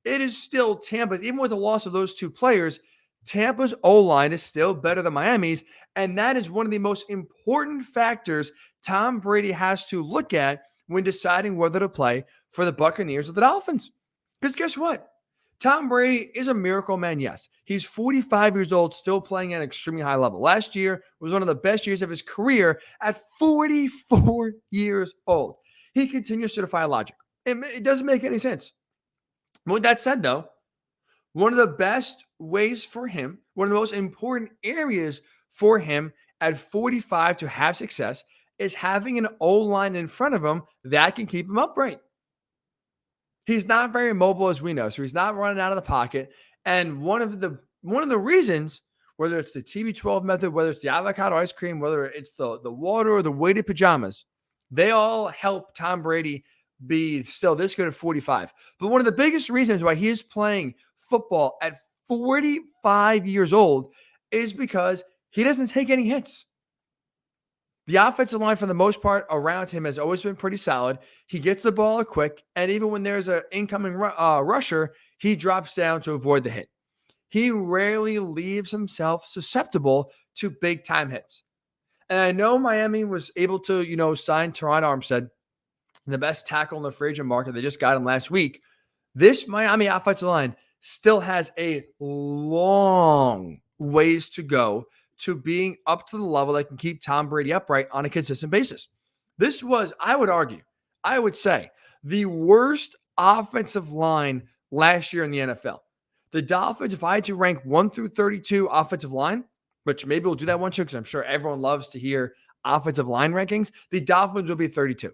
it is still Tampa. Even with the loss of those two players, Tampa's O-line is still better than Miami's, and that is one of the most important factors Tom Brady has to look at when deciding whether to play for the Buccaneers or the Dolphins. Because guess what? Tom Brady is a miracle man, yes. He's 45 years old, still playing at an extremely high level. Last year was one of the best years of his career at 44 years old. He continues to defy logic. It doesn't make any sense. With that said, though, one of the best ways for him, one of the most important areas for him at 45 to have success is having an O-line in front of him that can keep him upright. He's not very mobile, as we know, so he's not running out of the pocket. And one of the reasons, whether it's the TB12 method, whether it's the avocado ice cream, whether it's the water or the weighted pajamas, they all help Tom Brady be still this good at 45. But one of the biggest reasons why he is playing football at 45 years old is because he doesn't take any hits. The offensive line, for the most part, around him has always been pretty solid. He gets the ball quick, and even when there's an incoming rusher, he drops down to avoid the hit. He rarely leaves himself susceptible to big-time hits. And I know Miami was able to, sign Teron Armstead, the best tackle in the free agent market. They just got him last week. This Miami offensive line still has a long ways to go to being up to the level that can keep Tom Brady upright on a consistent basis. This was, I would say, the worst offensive line last year in the NFL. The Dolphins, if I had to rank 1 through 32 offensive line, which maybe we'll do that one too, because I'm sure everyone loves to hear offensive line rankings, the Dolphins will be 32.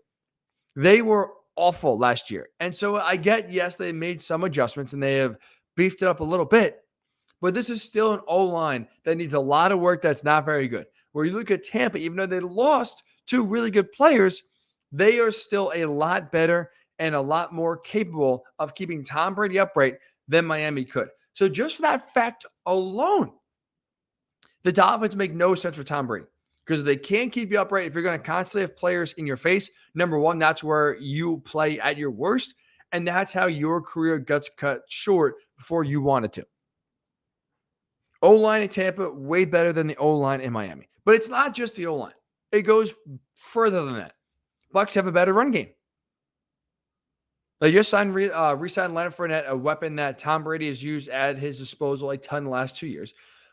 They were awful last year. And so I get, yes, they made some adjustments and they have beefed it up a little bit. But this is still an O-line that needs a lot of work that's not very good. Where you look at Tampa, even though they lost two really good players, they are still a lot better and a lot more capable of keeping Tom Brady upright than Miami could. So just for that fact alone, the Dolphins make no sense for Tom Brady. Because they can't keep you upright if you're going to constantly have players in your face. Number one, that's where you play at your worst. And that's how your career gets cut short before you wanted to. O-line in Tampa, way better than the O-line in Miami. But it's not just the O-line. It goes further than that. Bucs have a better run game. They just re-signed Leonard Fournette, a weapon that Tom Brady has used at his disposal a ton in the last 2 years.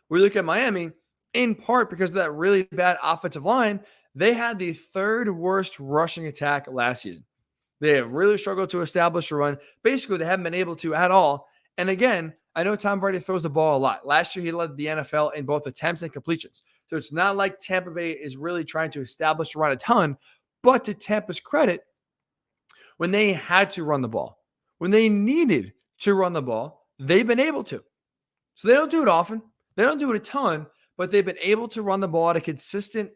We look at Miami, in part because of that really bad offensive line, they had the third worst rushing attack last season. They have really struggled to establish a run. Basically, they haven't been able to at all. And again, I know Tom Brady throws the ball a lot. Last year, he led the NFL in both attempts and completions. So it's not like Tampa Bay is really trying to establish a run a ton, but to Tampa's credit, when they had to run the ball, when they needed to run the ball, they've been able to. So they don't do it often. They don't do it a ton, but they've been able to run the ball at a consistent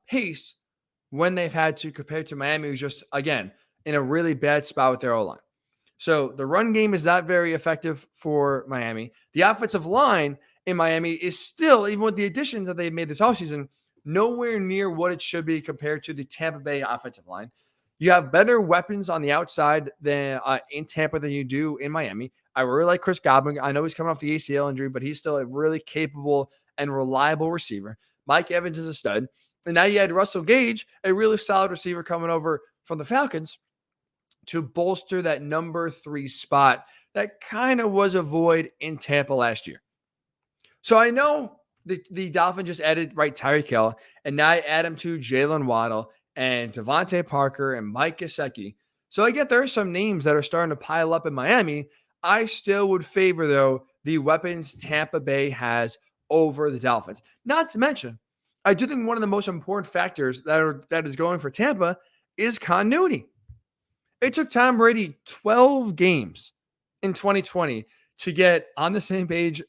pace when they've had to, compared to Miami, who's just, again, in a really bad spot with their O-line. So the run game is not very effective for Miami. The offensive line in Miami is still, even with the additions that they've made this offseason, nowhere near what it should be compared to the Tampa Bay offensive line. You have better weapons on the outside than in Tampa than you do in Miami. I really like Chris Godwin. I know he's coming off the ACL injury, but he's still a really capable and reliable receiver. Mike Evans is a stud. And now you had Russell Gage, a really solid receiver coming over from the Falcons to bolster that number 3 spot that kind of was a void in Tampa last year. So I know the Dolphins just added Tyreek Hill, and now I add him to Jalen Waddle and Devontae Parker and Mike Gesicki. So I get there are some names that are starting to pile up in Miami. I still would favor, though, the weapons Tampa Bay has over the Dolphins. Not to mention, I do think one of the most important factors that is going for Tampa is continuity. It took Tom Brady 12 games in 2020 to get on the same page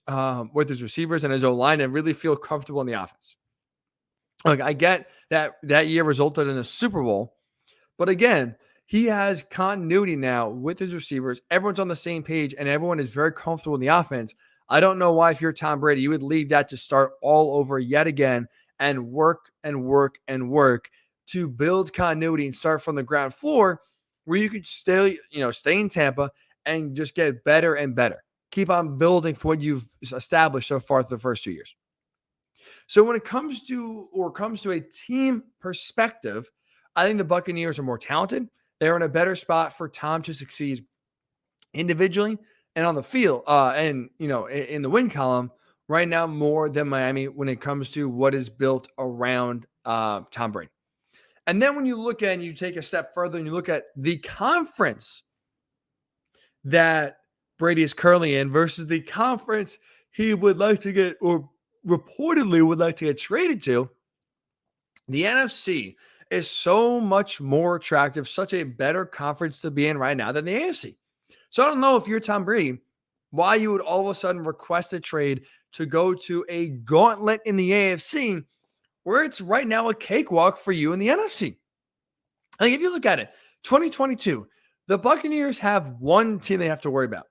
with his receivers and his O-line and really feel comfortable in the offense. Look, I get that year resulted in a Super Bowl, but again, he has continuity now with his receivers. Everyone's on the same page, and everyone is very comfortable in the offense. I don't know why, if you're Tom Brady, you would leave that to start all over yet again and work to build continuity and start from the ground floor where you could still, stay in Tampa and just get better and better. Keep on building for what you've established so far through the first 2 years. So when it comes to a team perspective, I think the Buccaneers are more talented. They're in a better spot for Tom to succeed individually and on the field, and in the win column right now more than Miami when it comes to what is built around Tom Brady. And then when you look at and you take a step further and you look at the conference that Brady is currently in versus the conference he would like to get, or reportedly would like to get traded to, the NFC is so much more attractive, such a better conference to be in right now than the AFC. So I don't know if you're Tom Brady, why you would all of a sudden request a trade to go to a gauntlet in the AFC where it's right now a cakewalk for you in the NFC. Like if you look at it, 2022, the Buccaneers have one team they have to worry about.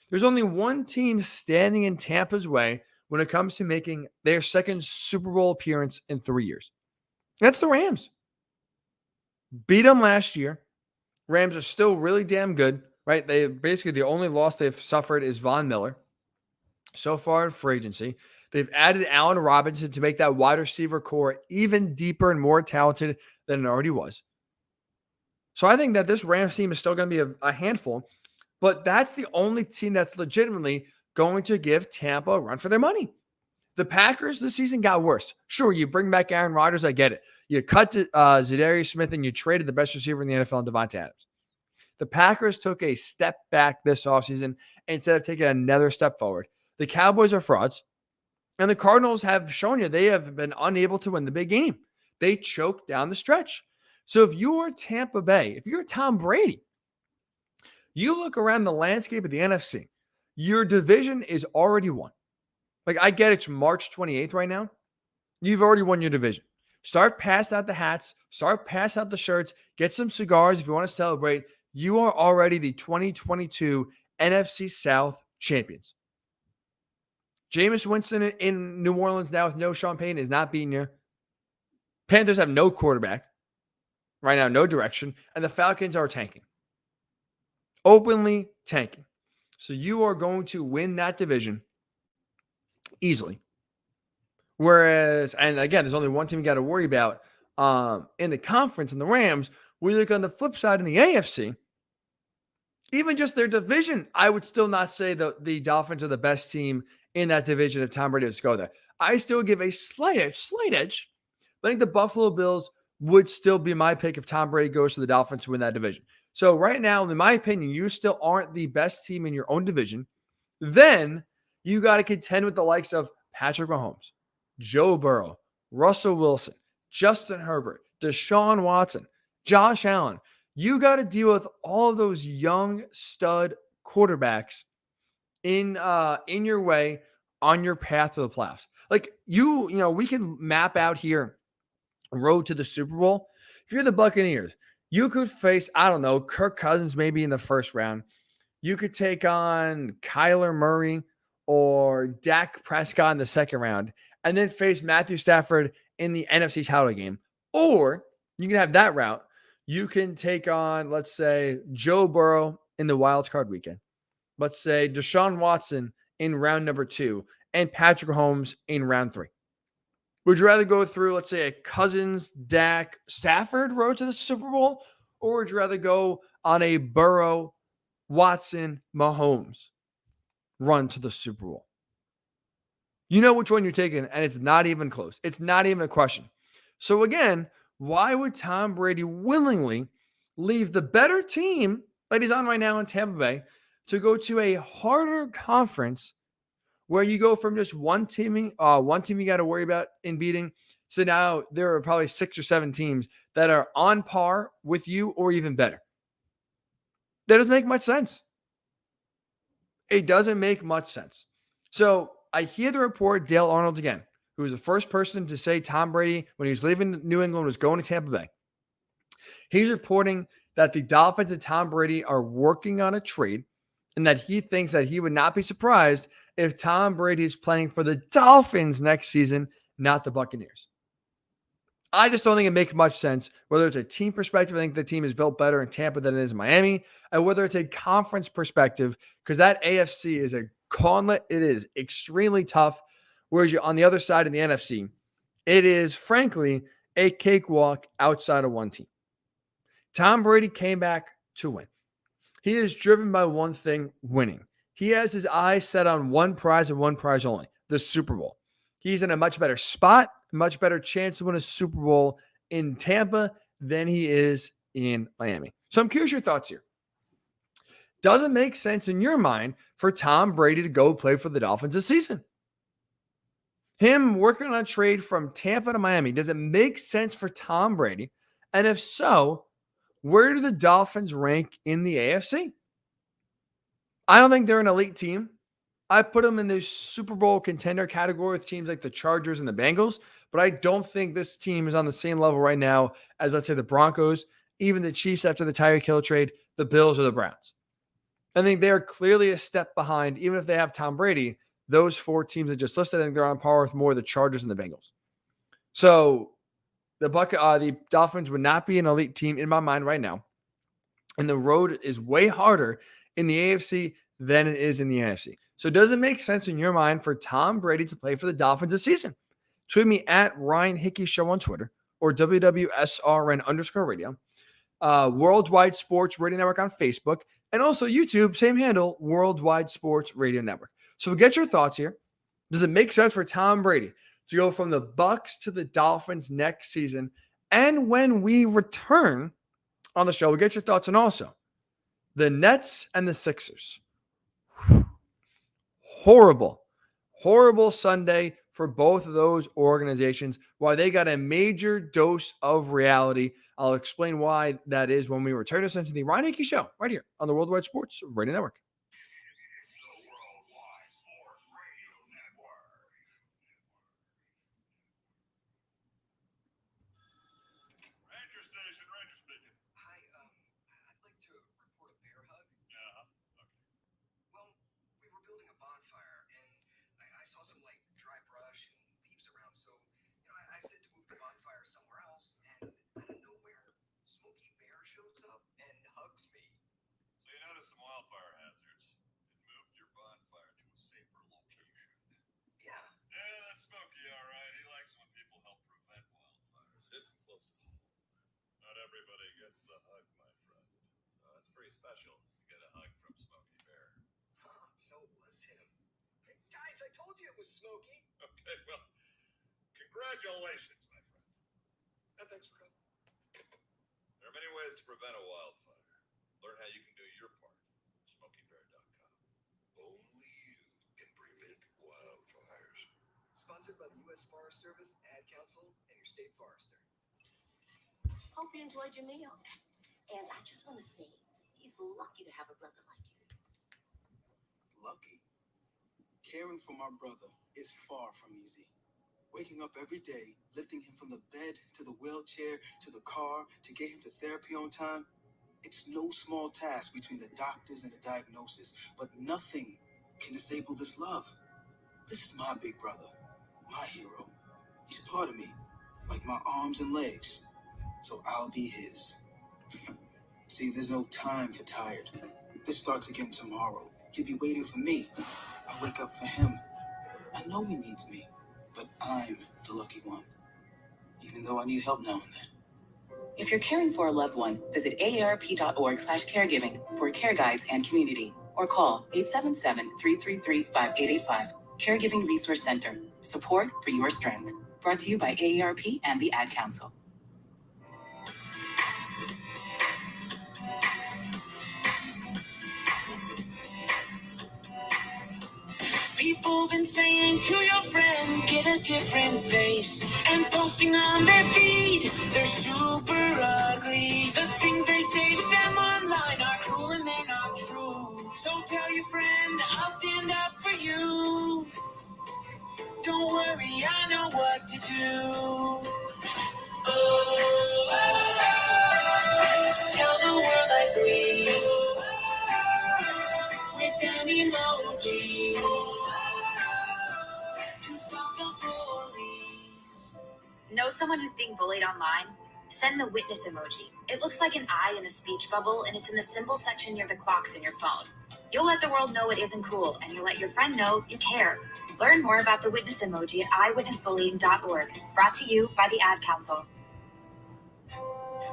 There's only one team standing in Tampa's way when it comes to making their second Super Bowl appearance in 3 years. That's the Rams. Beat them last year. Rams are still really damn good, right? They basically, the only loss they've suffered is Von Miller so far in free agency. They've added Allen Robinson to make that wide receiver core even deeper and more talented than it already was. So I think that this Rams team is still going to be a handful, but that's the only team that's legitimately going to give Tampa a run for their money. The Packers this season got worse. Sure, you bring back Aaron Rodgers, I get it. You cut Zadarius Smith and you traded the best receiver in the NFL, Devontae Adams. The Packers took a step back this offseason instead of taking another step forward. The Cowboys are frauds, and the Cardinals have shown you they have been unable to win the big game. They choked down the stretch. So if you're Tampa Bay, if you're Tom Brady, you look around the landscape of the NFC, your division is already won. Like, I get it's March 28th right now. You've already won your division. Start passing out the hats. Start passing out the shirts. Get some cigars if you want to celebrate. You are already the 2022 NFC South champions. Jameis Winston in New Orleans now with no Sean Payton is not beating you. Panthers have no quarterback. Right now, no direction. And the Falcons are tanking. Openly tanking. So you are going to win that division easily. Whereas, and again, there's only one team you got to worry about in the conference, in the Rams. We look on the flip side in the AFC, even just their division, I would still not say the Dolphins are the best team in that division if Tom Brady was to go there. I still give a slight edge. I think the Buffalo Bills would still be my pick if Tom Brady goes to the Dolphins to win that division. So right now, in my opinion, you still aren't the best team in your own division. Then you got to contend with the likes of Patrick Mahomes, Joe Burrow, Russell Wilson, Justin Herbert, Deshaun Watson, Josh Allen. You got to deal with all of those young stud quarterbacks in your way on your path to the playoffs. Like we can map out here road to the Super Bowl. If you're the Buccaneers, you could face, I don't know, Kirk Cousins maybe in the first round. You could take on Kyler Murray or Dak Prescott in the second round, and then face Matthew Stafford in the NFC title game. Or you can have that route. You can take on, let's say, Joe Burrow in the wild card weekend. Let's say Deshaun Watson in round number 2 and Patrick Mahomes in round 3. Would you rather go through, let's say, a Cousins, Dak, Stafford road to the Super Bowl, or would you rather go on a Burrow, Watson, Mahomes run to the Super Bowl? You know which one you're taking, and it's not even close. It's not even a question. So again, why would Tom Brady willingly leave the better team that he's on right now in Tampa Bay to go to a harder conference where you go from just one team you got to worry about in beating. So now there are probably 6 or 7 teams that are on par with you or even better. That doesn't make much sense. It doesn't make much sense. So I hear the report, Dale Arnold again, who was the first person to say Tom Brady, when he was leaving New England, was going to Tampa Bay. He's reporting that the Dolphins and Tom Brady are working on a trade and that he thinks that he would not be surprised if Tom Brady is playing for the Dolphins next season, not the Buccaneers. I just don't think it makes much sense, whether it's a team perspective. I think the team is built better in Tampa than it is in Miami, and whether it's a conference perspective, because that AFC is a gauntlet. It is extremely tough. Whereas you're on the other side in the NFC, it is, frankly, a cakewalk outside of one team. Tom Brady came back to win. He is driven by one thing, winning. He has his eyes set on one prize and one prize only, the Super Bowl. He's in a much better spot, much better chance to win a Super Bowl in Tampa than he is in Miami. So I'm curious your thoughts here. Does it make sense in your mind for Tom Brady to go play for the Dolphins this season? Him working on a trade from Tampa to Miami, does it make sense for Tom Brady? And if so, where do the Dolphins rank in the AFC? I don't think they're an elite team. I put them in the Super Bowl contender category with teams like the Chargers and the Bengals, but I don't think this team is on the same level right now as, let's say, the Broncos, even the Chiefs after the Tyreek Hill trade, the Bills or the Browns. I think they are clearly a step behind, even if they have Tom Brady. Those 4 teams that just listed, I think they're on par with more the Chargers and the Bengals. So the Dolphins would not be an elite team in my mind right now. And the road is way harder in the AFC than it is in the NFC. So does it make sense in your mind for Tom Brady to play for the Dolphins this season? Tweet me at Ryan Hickey Show on Twitter or WWSRN_radio. Worldwide Sports Radio Network on Facebook, and also YouTube, same handle, Worldwide Sports Radio Network. So get your thoughts here. Does it make sense for Tom Brady to go from the Bucs to the Dolphins next season? And when we return on the show, we'll get your thoughts on also the Nets and the Sixers. Horrible Sunday for both of those organizations. Why they got a major dose of reality. I'll explain why that is when we return us into the Ryan Hickey Show right here on the Worldwide Sports Radio Network. Special to get a hug from Smokey Bear. So it was him. Hey, guys, I told you it was Smokey. Okay, well, congratulations, my friend. And thanks for coming. There are many ways to prevent a wildfire. Learn how you can do your part. SmokeyBear.com. Only you can prevent wildfires. Sponsored by the U.S. Forest Service, Ad Council, and your state forester. Hope you enjoyed your meal. And I just want to say, he's lucky to have a brother like you. Lucky? Caring for my brother is far from easy. Waking up every day, lifting him from the bed to the wheelchair to the car to get him to therapy on time, it's no small task between the doctors and the diagnosis, but nothing can disable this love. This is my big brother, my hero. He's part of me, like my arms and legs, so I'll be his. See, there's no time for tired. This starts again tomorrow. He'll be waiting for me. I wake up for him. I know he needs me, but I'm the lucky one, even though I need help now and then. If you're caring for a loved one, visit aarp.org/caregiving for care guides and community, or call 877-333-5885. Caregiving Resource Center. Support for your strength. Brought to you by AARP and the Ad Council. People been saying to your friend, get a different face, and posting on their feed, they're super ugly. The things they say to them online are cruel and they're not true. So tell your friend, I'll stand up for you. Don't worry, I know what to do. Oh, tell the world I see with an emoji to stop the bullies. Know someone who's being bullied online? Send the witness emoji. It looks like an eye in a speech bubble, and it's in the symbol section near the clocks in your phone. You'll let the world know it isn't cool, and you'll let your friend know you care. Learn more about the witness emoji at eyewitnessbullying.org. Brought to you by the Ad Council.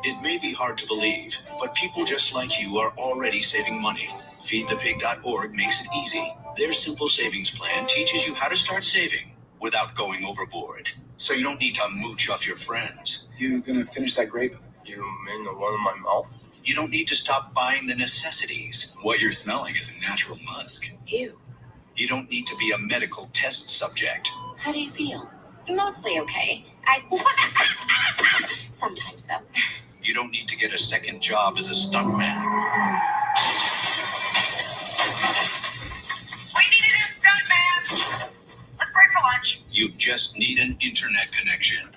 It may be hard to believe, but people just like you are already saving money. FeedThePig.org makes it easy. Their simple savings plan teaches you how to start saving without going overboard. So you don't need to mooch off your friends. You gonna finish that grape? You mean the one in my mouth? You don't need to stop buying the necessities. What you're smelling is a natural musk. Ew. You don't need to be a medical test subject. How do you feel? Mostly okay. Sometimes, though. You don't need to get a second job as a stuntman. We need a new stuntman. Let's break for lunch. You just need an internet connection.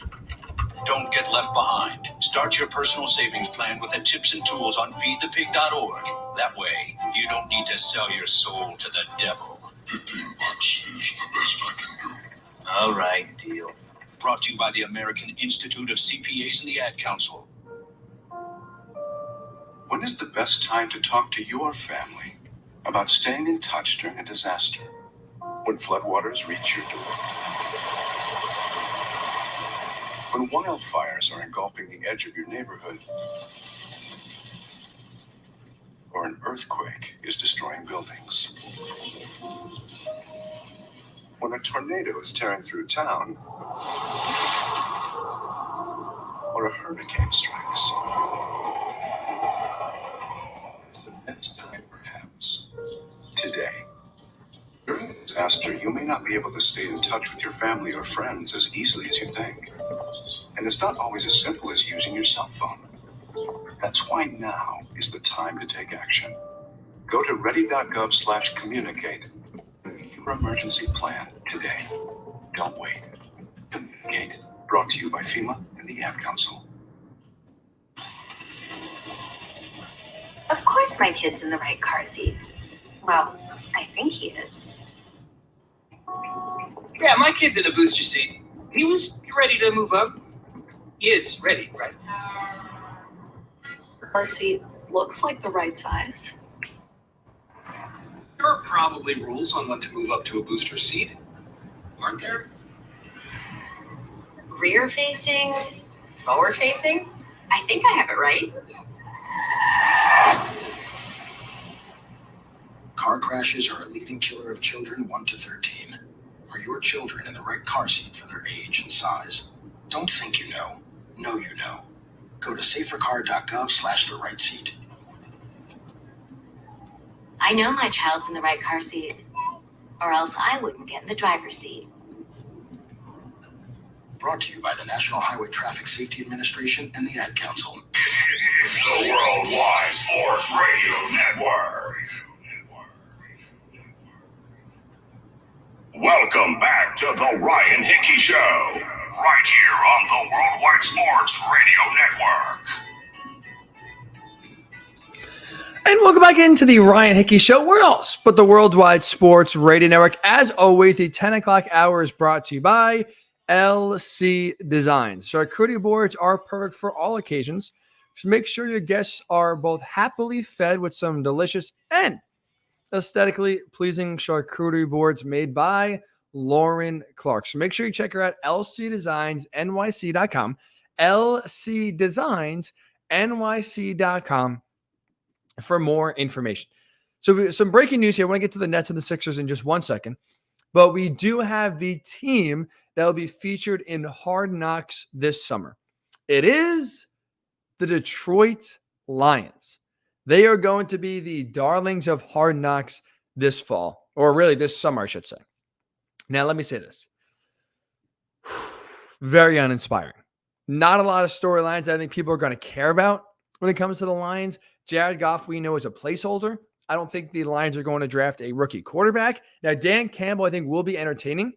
Don't get left behind. Start your personal savings plan with the tips and tools on feedthepig.org. That way, you don't need to sell your soul to the devil. $15 is the best I can do. All right, deal. Brought to you by the American Institute of CPAs and the Ad Council. When is the best time to talk to your family about staying in touch during a disaster? When floodwaters reach your door. When wildfires are engulfing the edge of your neighborhood. Or an earthquake is destroying buildings. When a tornado is tearing through town. Or a hurricane strikes. It's the best time, perhaps, today. During a disaster, you may not be able to stay in touch with your family or friends as easily as you think. And it's not always as simple as using your cell phone. That's why now is the time to take action. Go to ready.gov/communicate. Your emergency plan today. Don't wait. Communicate. Brought to you by FEMA and the Ad Council. Of course my kid's in the right car seat. Well, I think he is. Yeah, my kid's in the booster seat. He was ready to move up. He is ready, right? Car seat looks like the right size. There are probably rules on when to move up to a booster seat, aren't there? Rear facing, forward facing. I think I have it right. Car crashes are a leading killer of children 1 to 13. Are your children in the right car seat for their age and size? Don't think you know. Know you know. Go to safercar.gov/the-right-seat. I know my child's in the right car seat, or else I wouldn't get in the driver's seat. Brought to you by the National Highway Traffic Safety Administration and the Ad Council. It's the Worldwide Sports Radio Network. Welcome back to the Ryan Hickey Show, right here on the Worldwide Sports Radio Network. And welcome back into the Ryan Hickey Show. Where else but the Worldwide Sports Radio Network? As always, the 10 o'clock hour is brought to you by LC Designs. Charcuterie boards are perfect for all occasions. So make sure your guests are both happily fed with some delicious and aesthetically pleasing charcuterie boards made by Lauren Clark. So make sure you check her out, lcdesignsnyc.com, lcdesignsnyc.com for more information. So some breaking news here. I want to get to the Nets and the Sixers in just 1 second, but we do have the team that will be featured in Hard Knocks this summer. It is the Detroit Lions. They are going to be the darlings of Hard Knocks this fall, or really this summer, I should say. Now, let me say this. Very uninspiring. Not a lot of storylines that I think people are going to care about when it comes to the Lions. Jared Goff, we know, is a placeholder. I don't think the Lions are going to draft a rookie quarterback. Now, Dan Campbell, I think, will be entertaining.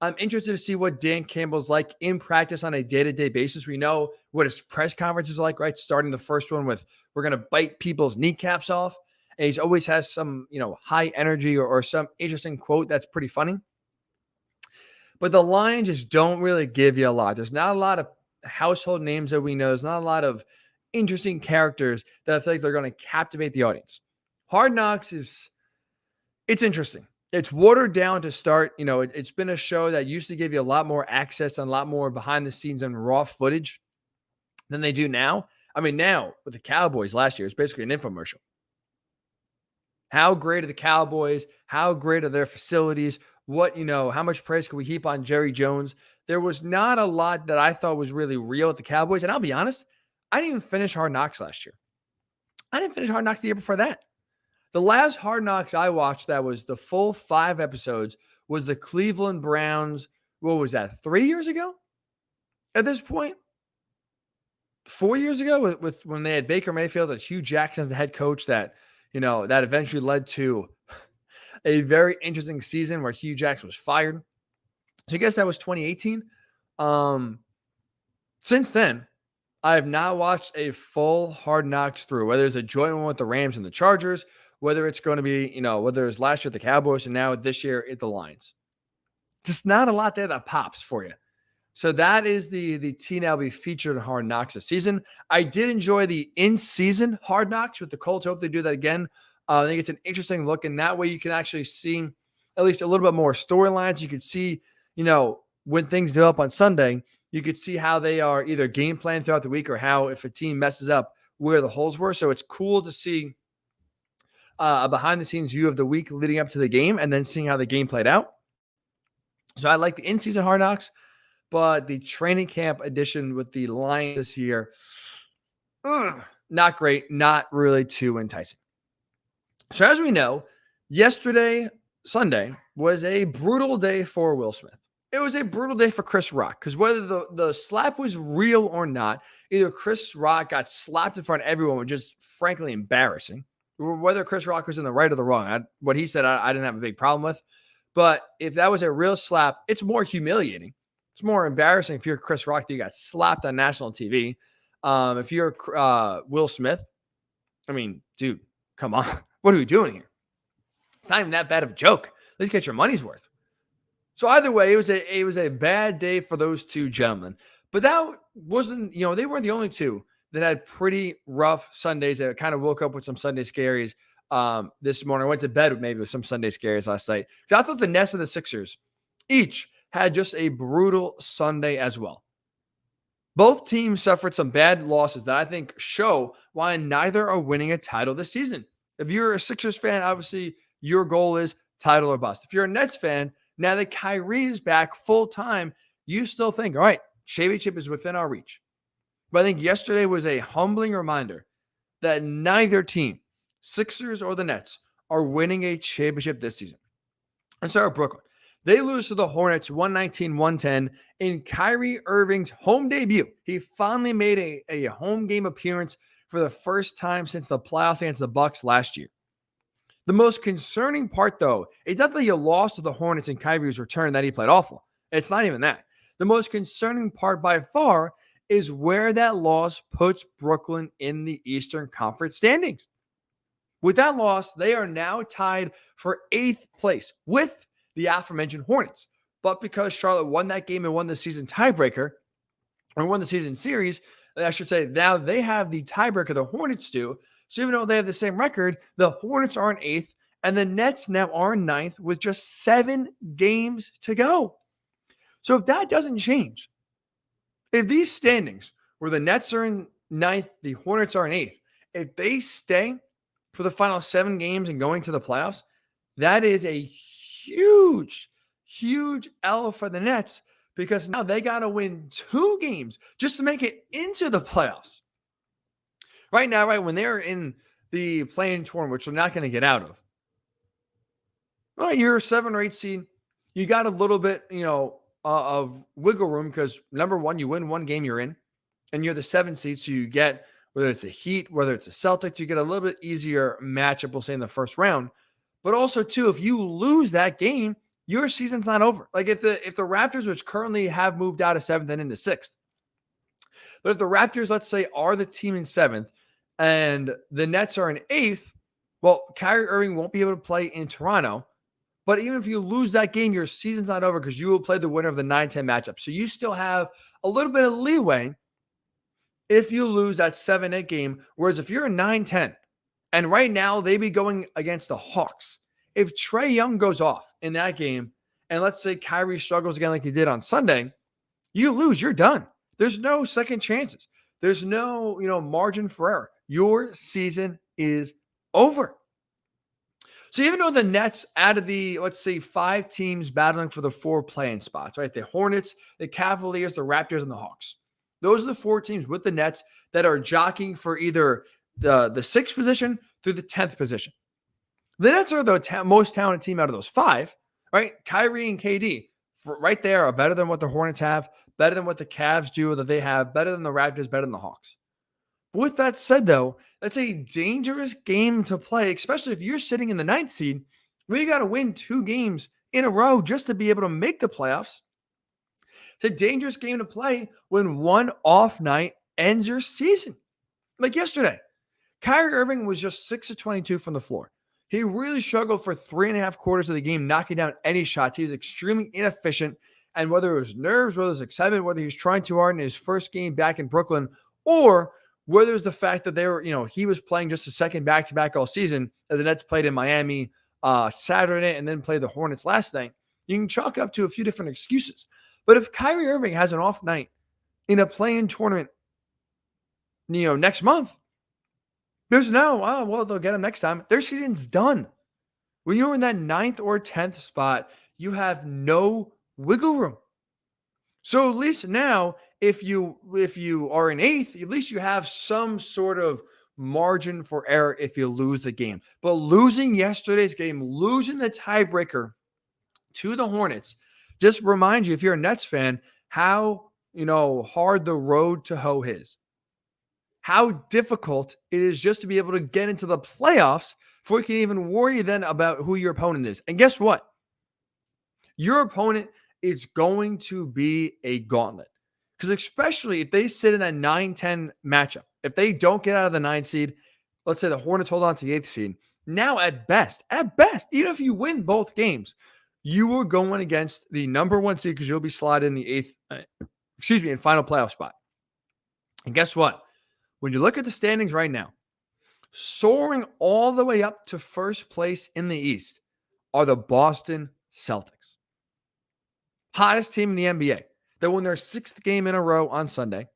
I'm interested to see what Dan Campbell's like in practice on a day-to-day basis. We know what his press conference is like, right? Starting the first one with, we're going to bite people's kneecaps off. And he's always has some, high energy or some interesting quote that's pretty funny. But the Lions just don't really give you a lot. There's not a lot of household names that we know. There's not a lot of interesting characters that I feel like they're going to captivate the audience. Hard Knocks it's interesting. It's watered down to start. It's been a show that used to give you a lot more access and a lot more behind the scenes and raw footage than they do now. I mean, now with the Cowboys last year, it's basically an infomercial. How great are the Cowboys? How great are their facilities? How much praise can we heap on Jerry Jones? There was not a lot that I thought was really real at the Cowboys. And I'll be honest, I didn't even finish Hard Knocks last year. I didn't finish Hard Knocks the year before that. The last Hard Knocks I watched that was the full 5 episodes was the Cleveland Browns. What was that, 3 years ago at this point? 4 years ago with when they had Baker Mayfield and Hugh Jackson as the head coach that eventually led to a very interesting season where Hugh Jackson was fired. So I guess that was 2018. Since then, I have not watched a full Hard Knocks through, whether it's a joint one with the Rams and the Chargers, whether it's going to be, whether it's last year at the Cowboys and now this year at the Lions. Just not a lot there that pops for you. So that is the team that will be featured in Hard Knocks this season. I did enjoy the in-season Hard Knocks with the Colts. Hope they do that again. I think it's an interesting look, and that way you can actually see at least a little bit more storylines. You could see, when things develop on Sunday, you could see how they are either game plan throughout the week or how, if a team messes up, where the holes were. So it's cool to see a behind-the-scenes view of the week leading up to the game and then seeing how the game played out. So I like the in-season Hard Knocks, but the training camp edition with the Lions this year, not great, not really too enticing. So as we know, yesterday, Sunday, was a brutal day for Will Smith. It was a brutal day for Chris Rock because whether the slap was real or not, either Chris Rock got slapped in front of everyone, which is frankly embarrassing. Whether Chris Rock was in the right or the wrong, what he said, I didn't have a big problem with. But if that was a real slap, it's more humiliating. It's more embarrassing if you're Chris Rock that you got slapped on national TV. If you're Will Smith, I mean, dude, come on. What are we doing here? It's not even that bad of a joke. At least get your money's worth. So either way, it was a bad day for those two gentlemen. But that wasn't, they weren't the only two that had pretty rough Sundays that kind of woke up with some Sunday scaries this morning. I went to bed with some Sunday scaries last night. So I thought the Nets and the Sixers each had just a brutal Sunday as well. Both teams suffered some bad losses that I think show why neither are winning a title this season. If you're a Sixers fan, obviously your goal is title or bust. If you're a Nets fan, now that Kyrie is back full time, you still think, all right, championship is within our reach. But I think yesterday was a humbling reminder that neither team, Sixers or the Nets, are winning a championship this season. Let's start with Brooklyn. They lose to the Hornets 119-110 in Kyrie Irving's home debut. He finally made a home game appearance for the first time since the playoffs against the Bucks last year. The most concerning part, though, is not that you lost to the Hornets in Kyrie's return that he played awful. It's not even that. The most concerning part by far is where that loss puts Brooklyn in the Eastern Conference standings. With that loss, they are now tied for 8th place with the aforementioned Hornets. But because Charlotte won that game and won the season tiebreaker, or won the season series, I should say, now they have the tiebreaker, the Hornets do. So even though they have the same record, the Hornets are in 8th, and the Nets now are in 9th with just 7 games to go. So if that doesn't change, if these standings where the Nets are in 9th, the Hornets are in 8th, if they stay for the final 7 games and going to the playoffs, that is a huge, huge L for the Nets, because now they got to win 2 games just to make it into the playoffs. Right now, right when they're in the play-in tournament, which they're not going to get out of, well, you're a 7 or 8 seed. You got a little bit, of wiggle room because, number one, you win 1 game you're in, and you're the 7 seed, so you get, whether it's a Heat, whether it's a Celtics, you get a little bit easier matchup, we'll say, in the first round. But also, too, if you lose that game, your season's not over. Like if the Raptors, which currently have moved out of 7th and into 6th, but if the Raptors, let's say, are the team in 7th and the Nets are in 8th, well, Kyrie Irving won't be able to play in Toronto. But even if you lose that game, your season's not over because you will play the winner of the 9-10 matchup. So you still have a little bit of leeway if you lose that 7-8 game. Whereas if you're a 9-10, and right now they be going against the Hawks, if Trae Young goes off in that game, and let's say Kyrie struggles again like he did on Sunday, you lose, you're done. There's no second chances. There's no, margin for error. Your season is over. So even though the Nets, out of the, let's say, 5 teams battling for the 4 play-in spots, right? The Hornets, the Cavaliers, the Raptors, and the Hawks. Those are the 4 teams with the Nets that are jockeying for either the 6th position through the 10th position. The Nets are the most talented team out of those 5, right? Kyrie and KD, right there, are better than what the Hornets have, better than what the Cavs do that they have, better than the Raptors, better than the Hawks. With that said, though, that's a dangerous game to play, especially if you're sitting in the 9th seed, where you got to win 2 games in a row just to be able to make the playoffs. It's a dangerous game to play when one off night ends your season. Like yesterday, Kyrie Irving was just 6 of 22 from the floor. He really struggled for 3.5 quarters of the game, knocking down any shots. He was extremely inefficient, and whether it was nerves, whether it was excitement, whether he was trying too hard in his first game back in Brooklyn, or whether it's the fact that they were, he was playing just a second back-to-back all season as the Nets played in Miami Saturday and then played the Hornets last night, you can chalk it up to a few different excuses. But if Kyrie Irving has an off night in a play-in tournament, next month, there's no, they'll get him next time. Their season's done. When you're in that 9th or 10th spot, you have no wiggle room. So at least now, if you are in 8th, at least you have some sort of margin for error if you lose the game. But losing yesterday's game, losing the tiebreaker to the Hornets, just reminds you, if you're a Nets fan, how hard the road to hoe is. How difficult it is just to be able to get into the playoffs before you can even worry then about who your opponent is. And guess what? Your opponent is going to be a gauntlet. Because especially if they sit in that 9-10 matchup, if they don't get out of the 9th seed, let's say the Hornets hold on to the 8th seed, now at best, even if you win both games, you are going against the number 1 seed because you'll be slotted in the 8th, in final playoff spot. And guess what? When you look at the standings right now, soaring all the way up to first place in the East are the Boston Celtics. Hottest team in the NBA. They won their 6th game in a row on Sunday.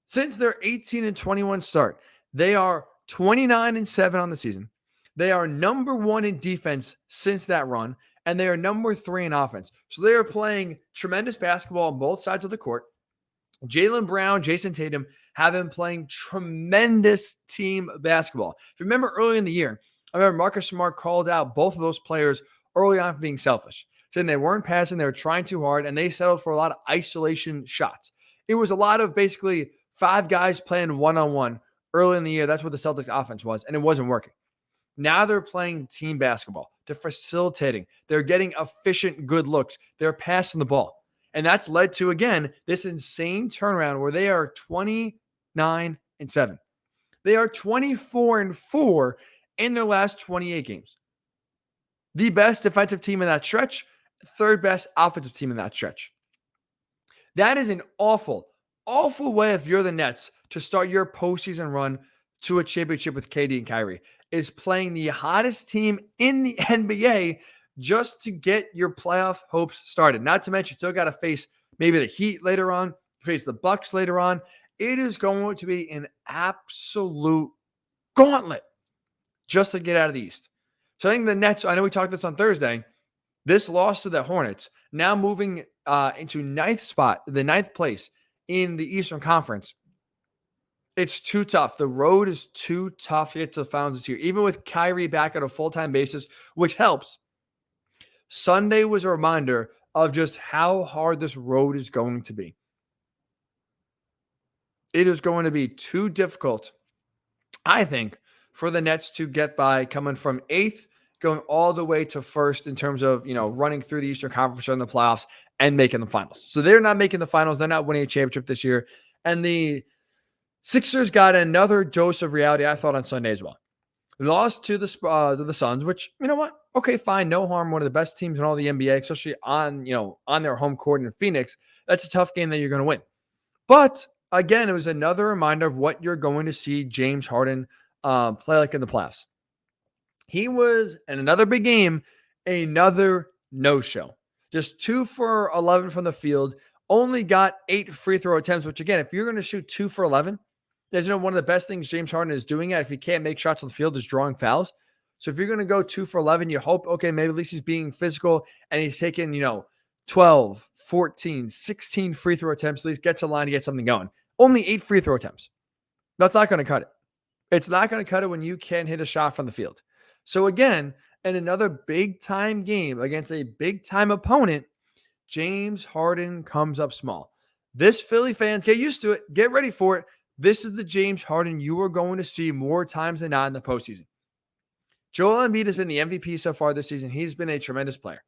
Since their 18-21 start, they are 29-7 on the season. They are number 1 in defense since that run, and they are number 3 in offense. So they are playing tremendous basketball on both sides of the court. Jaylen Brown, Jason Tatum have been playing tremendous team basketball. If you remember early in the year, I remember Marcus Smart called out both of those players early on for being selfish. saying they weren't passing, they were trying too hard, and they settled for a lot of isolation shots. It was a lot of basically 5 guys playing one-on-one early in the year. That's what the Celtics offense was, and it wasn't working. Now they're playing team basketball. They're facilitating. They're getting efficient, good looks. They're passing the ball. And that's led to, again, this insane turnaround where they are 29-7. They are 24-4 in their last 28 games. The best defensive team in that stretch, third best offensive team in that stretch. That is an awful, awful way if you're the Nets to start your postseason run to a championship with KD and Kyrie, is playing the hottest team in the NBA just to get your playoff hopes started. Not to mention, you still got to face maybe the Heat later on, face the Bucks later on. It is going to be an absolute gauntlet just to get out of the East. So I think the Nets, I know we talked this on Thursday, this loss to the Hornets, now moving into the ninth place in the Eastern Conference. It's too tough. The road is too tough to get to the finals this year, even with Kyrie back on a full-time basis, which helps. Sunday was a reminder of just how hard this road is going to be. It is going to be too difficult, I think, for the Nets to get by, coming from 8th, going all the way to 1st in terms of, running through the Eastern Conference or in the playoffs and making the finals. So they're not making the finals. They're not winning a championship this year. And the Sixers got another dose of reality, I thought, on Sunday as well. They lost to the Suns, which, you know what? Okay, fine. No harm. One of the best teams in all the NBA, especially on their home court in Phoenix. That's a tough game that you're going to win. But again, it was another reminder of what you're going to see James Harden play like in the playoffs. He was, in another big game, another no-show. Just 2 for 11 from the field. Only got 8 free throw attempts, which again, if you're going to shoot 2 for 11, one of the best things James Harden is doing if he can't make shots on the field is drawing fouls. So if you're going to go 2 for 11, you hope, okay, maybe at least he's being physical and he's taking, 12, 14, 16 free throw attempts, at least get to the line to get something going. Only 8 free throw attempts. That's not going to cut it. It's not going to cut it when you can't hit a shot from the field. So again, in another big-time game against a big-time opponent, James Harden comes up small. This Philly fans, get used to it. Get ready for it. This is the James Harden you are going to see more times than not in the postseason. Joel Embiid has been the MVP so far this season. He's been a tremendous player.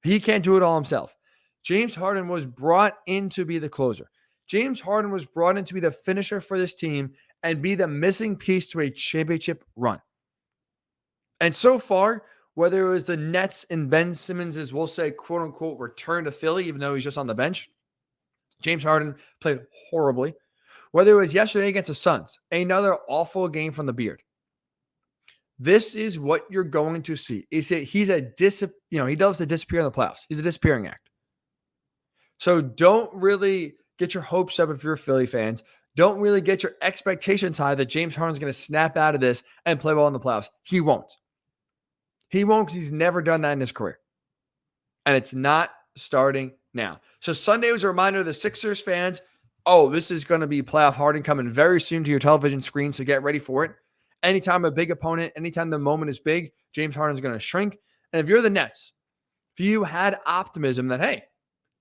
He can't do it all himself. James Harden was brought in to be the closer. James Harden was brought in to be the finisher for this team and be the missing piece to a championship run. And so far, whether it was the Nets and Ben Simmons' we'll say, quote-unquote, return to Philly, even though he's just on the bench, James Harden played horribly. Whether it was yesterday against the Suns, another awful game from the Beard. This is what you're going to see. He loves to disappear in the playoffs. He's a disappearing act. So don't really get your hopes up if you're Philly fans. Don't really get your expectations high that James Harden's going to snap out of this and play well in the playoffs. He won't. He won't because he's never done that in his career. And it's not starting now. So Sunday was a reminder to the Sixers fans, this is going to be playoff Harden coming very soon to your television screen, so get ready for it. Anytime a big opponent, anytime the moment is big, James Harden's going to shrink. And if you're the Nets, if you had optimism that, hey,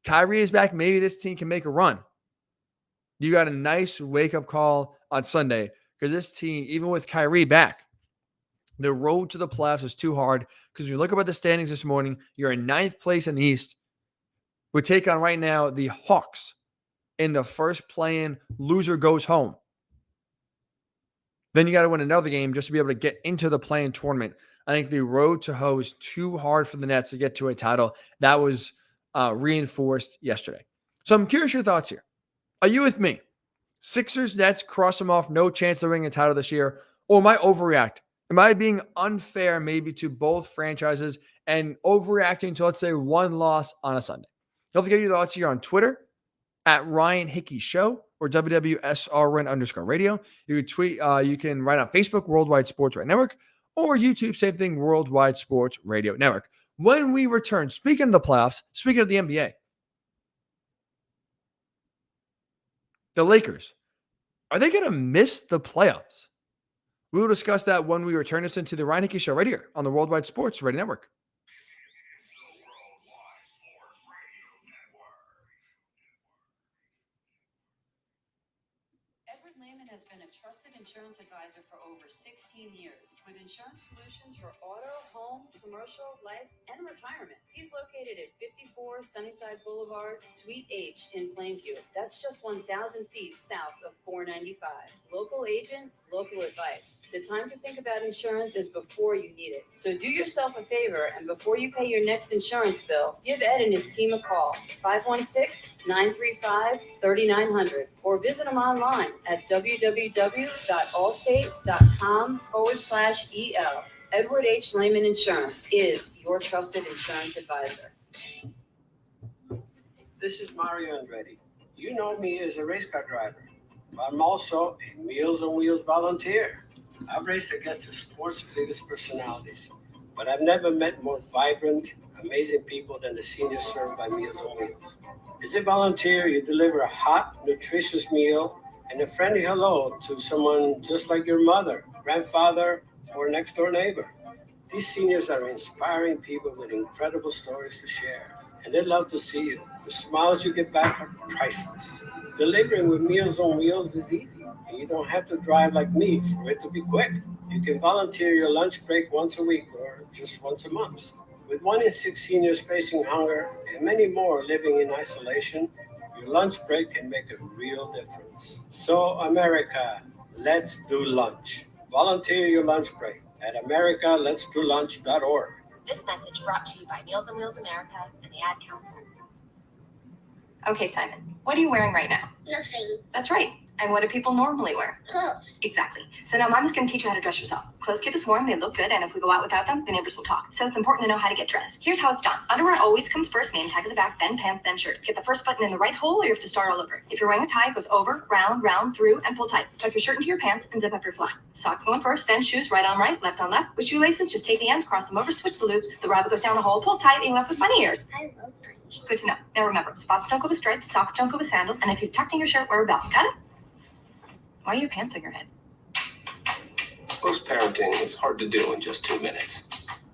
Kyrie is back, maybe this team can make a run, you got a nice wake-up call on Sunday because this team, even with Kyrie back, the road to the playoffs is too hard because when you look up at the standings this morning, you're in 9th place in the East. We take on right now the Hawks in the first play-in. Loser goes home. Then you got to win another game just to be able to get into the play-in tournament. I think the road to hoe is too hard for the Nets to get to a title. That was reinforced yesterday. So I'm curious your thoughts here. Are you with me? Sixers, Nets, cross them off, no chance of winning a title this year. Or am I overreact? Am I being unfair maybe to both franchises and overreacting to, let's say, one loss on a Sunday? Don't forget your thoughts here on Twitter at Ryan Hickey Show or WWSRN_radio. You can tweet, you can write on Facebook, Worldwide Sports Radio Network, or YouTube, same thing, Worldwide Sports Radio Network. When we return, speaking of the playoffs, speaking of the NBA, the Lakers, are they going to miss the playoffs? We will discuss that when we return. Us into the Ryan Hickey Show right here on the Worldwide Sports Radio Network. Edward Lehman has been a trusted insurance advisor for over 16 years with insurance solutions for auto, home, commercial, life, and retirement. He's located at 54 Sunnyside Boulevard, Suite H in Plainview. That's just 1,000 feet south of 495. Local agent, local advice. The time to think about insurance is before you need it. So do yourself a favor, and before you pay your next insurance bill, give Ed and his team a call, 516-935-3900, or visit them online at www.allstate.com/EL. Edward H. Lehman Insurance is your trusted insurance advisor. This is Mario Andretti. You know me as a race car driver, but I'm also a Meals on Wheels volunteer. I've raced against the sport's biggest personalities, but I've never met more vibrant, amazing people than the seniors served by Meals on Wheels. As a volunteer, you deliver a hot, nutritious meal and a friendly hello to someone just like your mother, grandfather, or next door neighbor. These seniors are inspiring people with incredible stories to share, and they love to see you. The smiles you get back are priceless. Delivering with Meals on Wheels is easy, and you don't have to drive like me for it to be quick. You can volunteer your lunch break once a week or just once a month. With 1 in 6 seniors facing hunger and many more living in isolation, your lunch break can make a real difference. So, America, let's do lunch. Volunteer your lunch break at americaletsdolunch.org. This message brought to you by Meals on Wheels America and the Ad Council. Okay, Simon, what are you wearing right now? Nothing. That's right. And what do people normally wear? Clothes. Exactly. So now Mama's going to teach you how to dress yourself. Clothes keep us warm, they look good, and if we go out without them, the neighbors will talk. So it's important to know how to get dressed. Here's how it's done. Underwear always comes first, name tag at the back, then pants, then shirt. Get the first button in the right hole, or you have to start all over. If you're wearing a tie, it goes over, round, through, and pull tight. Tuck your shirt into your pants and zip up your fly. Socks going first, then shoes, right on right, left on left. With shoelaces, just take the ends, cross them over, switch the loops. The rabbit goes down the hole, pull tight, and you're left with bunny ears. I love bunnies. Good to know. Now remember, spots don't go with stripes, socks don't go with sandals, and if you've tucked in your shirt, wear a belt. Got it? Why are your pants on your head? Most parenting is hard to do in just 2 minutes.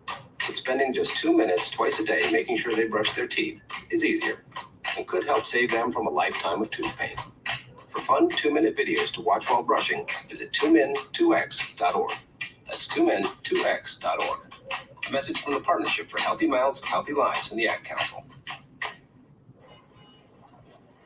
But spending just 2 minutes twice a day making sure they brush their teeth is easier and could help save them from a lifetime of tooth pain. For fun 2-minute videos to watch while brushing, visit tunein2x.org. That's tunein2x.org. A message from the Partnership for Healthy Mouths, Healthy Lives, and the Ad Council.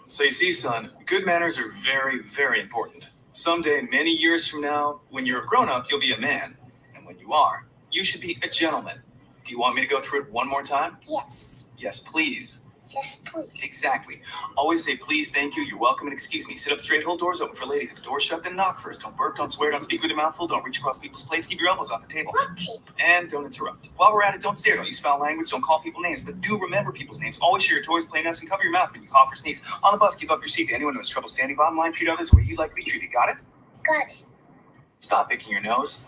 So you see, son, good manners are very, very important. Someday, many years from now, when you're a grown-up, you'll be a man. And when you are, you should be a gentleman. Do you want me to go through it one more time? Yes. Yes, please. Yes, please. Exactly. Always say please, thank you, you're welcome, and excuse me. Sit up straight, hold doors open for ladies. If the door's shut, then knock first. Don't burp, don't swear, don't speak with your mouth full, don't reach across people's plates, keep your elbows off the table. What table? And don't interrupt. While we're at it, don't stare, don't use foul language, don't call people names, but do remember people's names. Always share your toys, play nice, and cover your mouth when you cough or sneeze. On the bus, give up your seat to anyone who has trouble standing. Bottom line, treat others the way you'd like to be treated. Got it? Got it. Stop picking your nose.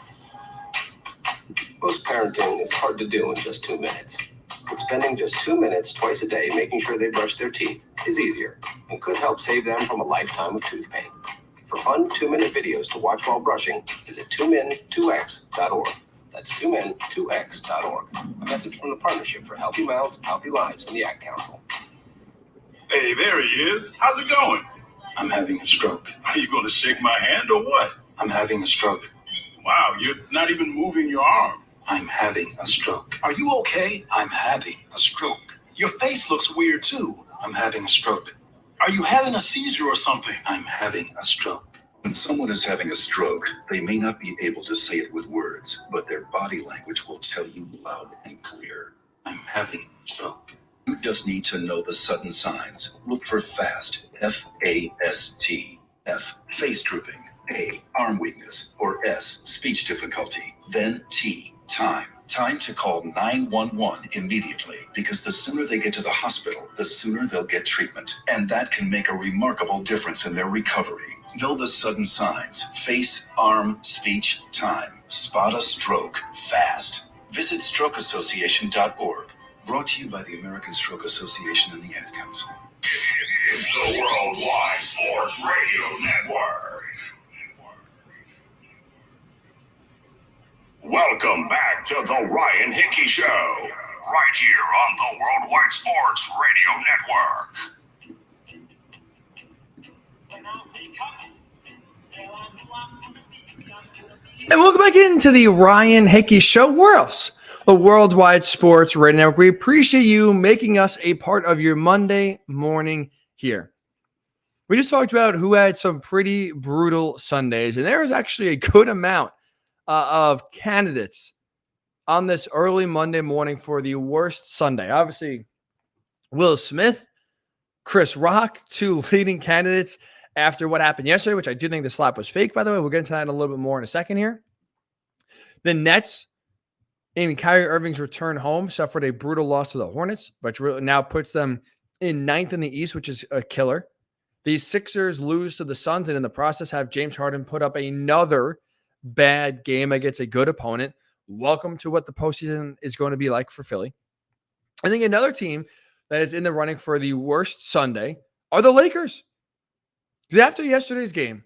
Most parenting is hard to do in just 2 minutes. But spending just 2 minutes twice a day making sure they brush their teeth is easier and could help save them from a lifetime of tooth pain. For fun 2-minute videos to watch while brushing, visit tunein2x.org. That's tunein2x.org. A message from the Partnership for Healthy Mouths, Healthy Lives, and the Ad Council. Hey, there he is. How's it going? I'm having a stroke. Are you going to shake my hand or what? I'm having a stroke. Wow, you're not even moving your arm. I'm having a stroke. Are you okay? I'm having a stroke. Your face looks weird too. I'm having a stroke. Are you having a seizure or something? I'm having a stroke. When someone is having a stroke, they may not be able to say it with words, but their body language will tell you loud and clear. I'm having a stroke. You just need to know the sudden signs. Look for FAST, F-A-S-T. F, face drooping. A, arm weakness. Or S, speech difficulty. Then T, time. Time to call 911 immediately, because the sooner they get to the hospital, the sooner they'll get treatment. And that can make a remarkable difference in their recovery. Know the sudden signs. Face, arm, speech, time. Spot a stroke fast. Visit strokeassociation.org. Brought to you by the American Stroke Association and the Ad Council. It's the Worldwide Sports Radio Network. Welcome back to the Ryan Hickey Show, right here on the Worldwide Sports Radio Network. And welcome back into the Ryan Hickey Show. Where else? The Worldwide Sports Radio Network. We appreciate you making us a part of your Monday morning here. We just talked about who had some pretty brutal Sundays, and there is actually a good amount of candidates on this early Monday morning for the worst Sunday. Obviously, Will Smith, Chris Rock, two leading candidates after what happened yesterday, which I do think the slap was fake, by the way. We'll get into that a little bit more in a second here. The Nets, in Kyrie Irving's return home, suffered a brutal loss to the Hornets, which now puts them in 9th in the East, which is a killer. The Sixers lose to the Suns, and in the process have James Harden put up another bad game against a good opponent. Welcome to what the postseason is going to be like for Philly. I think another team that is in the running for the worst Sunday are the Lakers. Because after yesterday's game,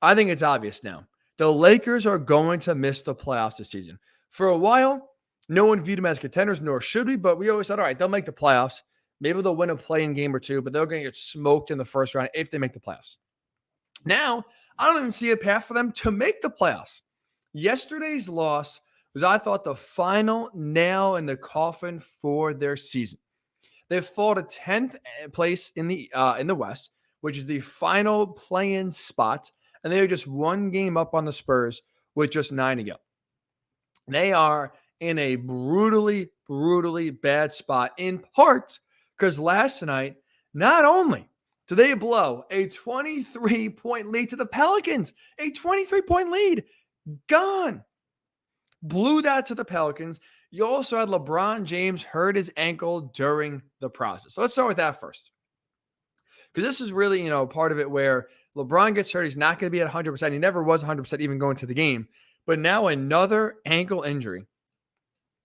I think it's obvious now. The Lakers are going to miss the playoffs this season. For a while, no one viewed them as contenders, nor should we, but we always thought, all right, they'll make the playoffs. Maybe they'll win a play-in game or two, but they're going to get smoked in the first round if they make the playoffs. Now, I don't even see a path for them to make the playoffs. Yesterday's loss was, I thought, the final nail in the coffin for their season. They've fallen to 10th place in the West, which is the final play-in spot, and they are just one game up on the Spurs with just 9 to go. They are in a brutally, brutally bad spot, in part because last night, not only did they blow a 23-point lead to the Pelicans, a 23-point lead, gone. Blew that to the Pelicans. You also had LeBron James hurt his ankle during the process. So let's start with that first. Because this is really, part of it where LeBron gets hurt. He's not going to be at 100%. He never was 100% even going to the game. But now another ankle injury.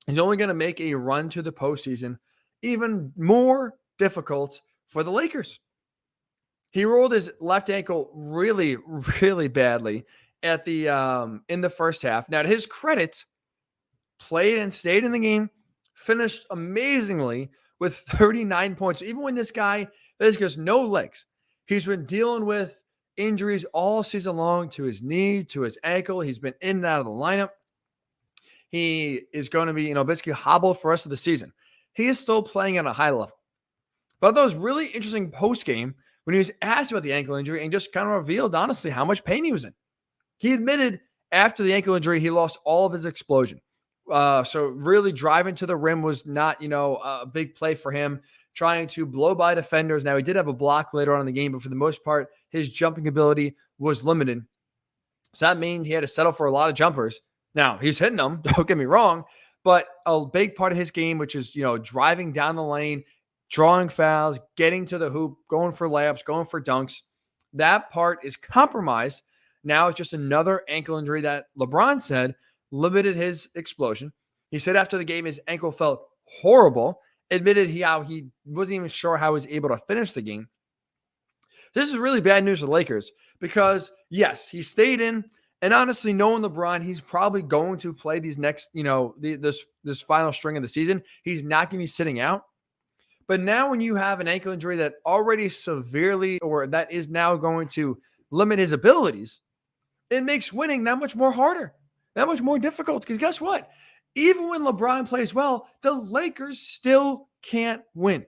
He's only going to make a run to the postseason even more difficult for the Lakers. He rolled his left ankle really, really badly at the in the first half. Now, to his credit, played and stayed in the game, finished amazingly with 39 points. Even when this guy basically has no legs, he's been dealing with injuries all season long to his knee, to his ankle. He's been in and out of the lineup. He is going to be, basically hobbled for the rest of the season. He is still playing at a high level. But that was really interesting post-game when he was asked about the ankle injury and just kind of revealed, honestly, how much pain he was in. He admitted after the ankle injury, he lost all of his explosion. So really driving to the rim was not, a big play for him. Trying to blow by defenders. Now, he did have a block later on in the game, but for the most part, his jumping ability was limited. So that means he had to settle for a lot of jumpers. Now, he's hitting them, don't get me wrong, but a big part of his game, which is, driving down the lane, drawing fouls, getting to the hoop, going for layups, going for dunks, that part is compromised. Now it's just another ankle injury that LeBron said limited his explosion. He said after the game, his ankle felt horrible, admitted he wasn't even sure how he was able to finish the game. This is really bad news for the Lakers because, yes, he stayed in. And honestly, knowing LeBron, he's probably going to play these next, this final string of the season. He's not going to be sitting out. But now when you have an ankle injury that already severely, or that is now going to limit his abilities, it makes winning that much more harder, that much more difficult. Because guess what? Even when LeBron plays well, the Lakers still can't win.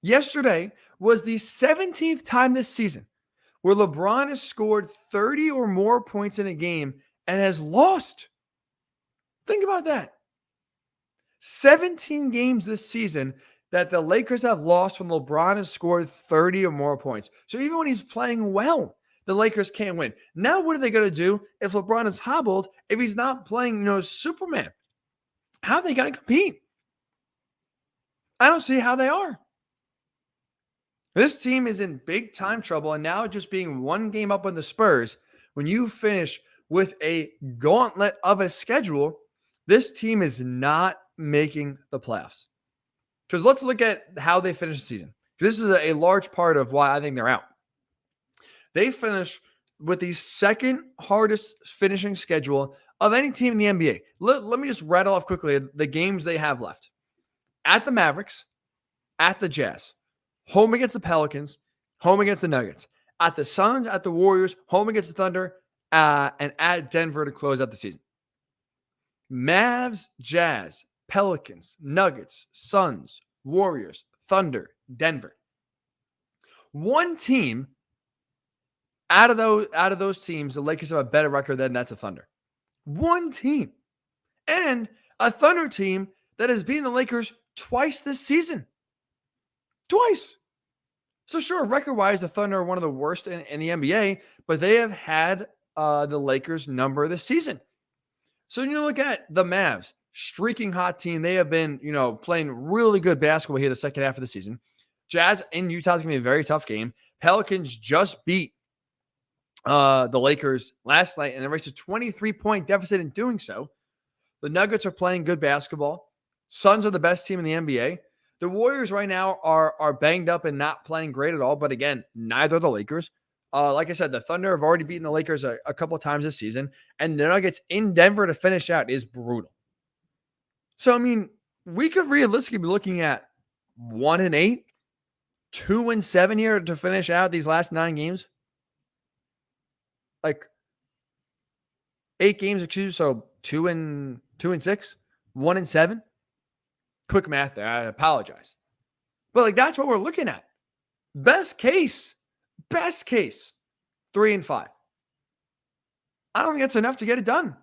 Yesterday was the 17th time this season where LeBron has scored 30 or more points in a game and has lost. Think about that. 17 games this season that the Lakers have lost when LeBron has scored 30 or more points. So even when he's playing well, the Lakers can't win. Now what are they going to do if LeBron is hobbled, if he's not playing, Superman? How are they going to compete? I don't see how they are. This team is in big time trouble, and now just being one game up on the Spurs, when you finish with a gauntlet of a schedule, this team is not making the playoffs. Because let's look at how they finished the season. This is a large part of why I think they're out. They finished with the second hardest finishing schedule of any team in the NBA. Let me just rattle off quickly the games they have left. At the Mavericks, at the Jazz, home against the Pelicans, home against the Nuggets, at the Suns, at the Warriors, home against the Thunder, and at Denver to close out the season. Mavs, Jazz, Pelicans, Nuggets, Suns, Warriors, Thunder, Denver. One team out of those teams, the Lakers have a better record than that's a Thunder. One team. And a Thunder team that has beaten the Lakers twice this season. Twice. So sure, record-wise, the Thunder are one of the worst in the NBA, but they have had the Lakers number this season. So you look at the Mavs, streaking hot team. They have been, playing really good basketball here the second half of the season. Jazz in Utah is going to be a very tough game. Pelicans just beat the Lakers last night and erased a 23-point deficit in doing so. The Nuggets are playing good basketball. Suns are the best team in the NBA. The Warriors right now are banged up and not playing great at all. But again, neither are the Lakers. Like I said, the Thunder have already beaten the Lakers a couple of times this season. And the Nuggets in Denver to finish out is brutal. So, I mean, we could realistically be looking at 1-8, 2-7 here to finish out these last 9 games. Like 8 games, so 2-6, 1-7. Quick math there. I apologize. But that's what we're looking at. Best case, 3-5. I don't think that's enough to get it done.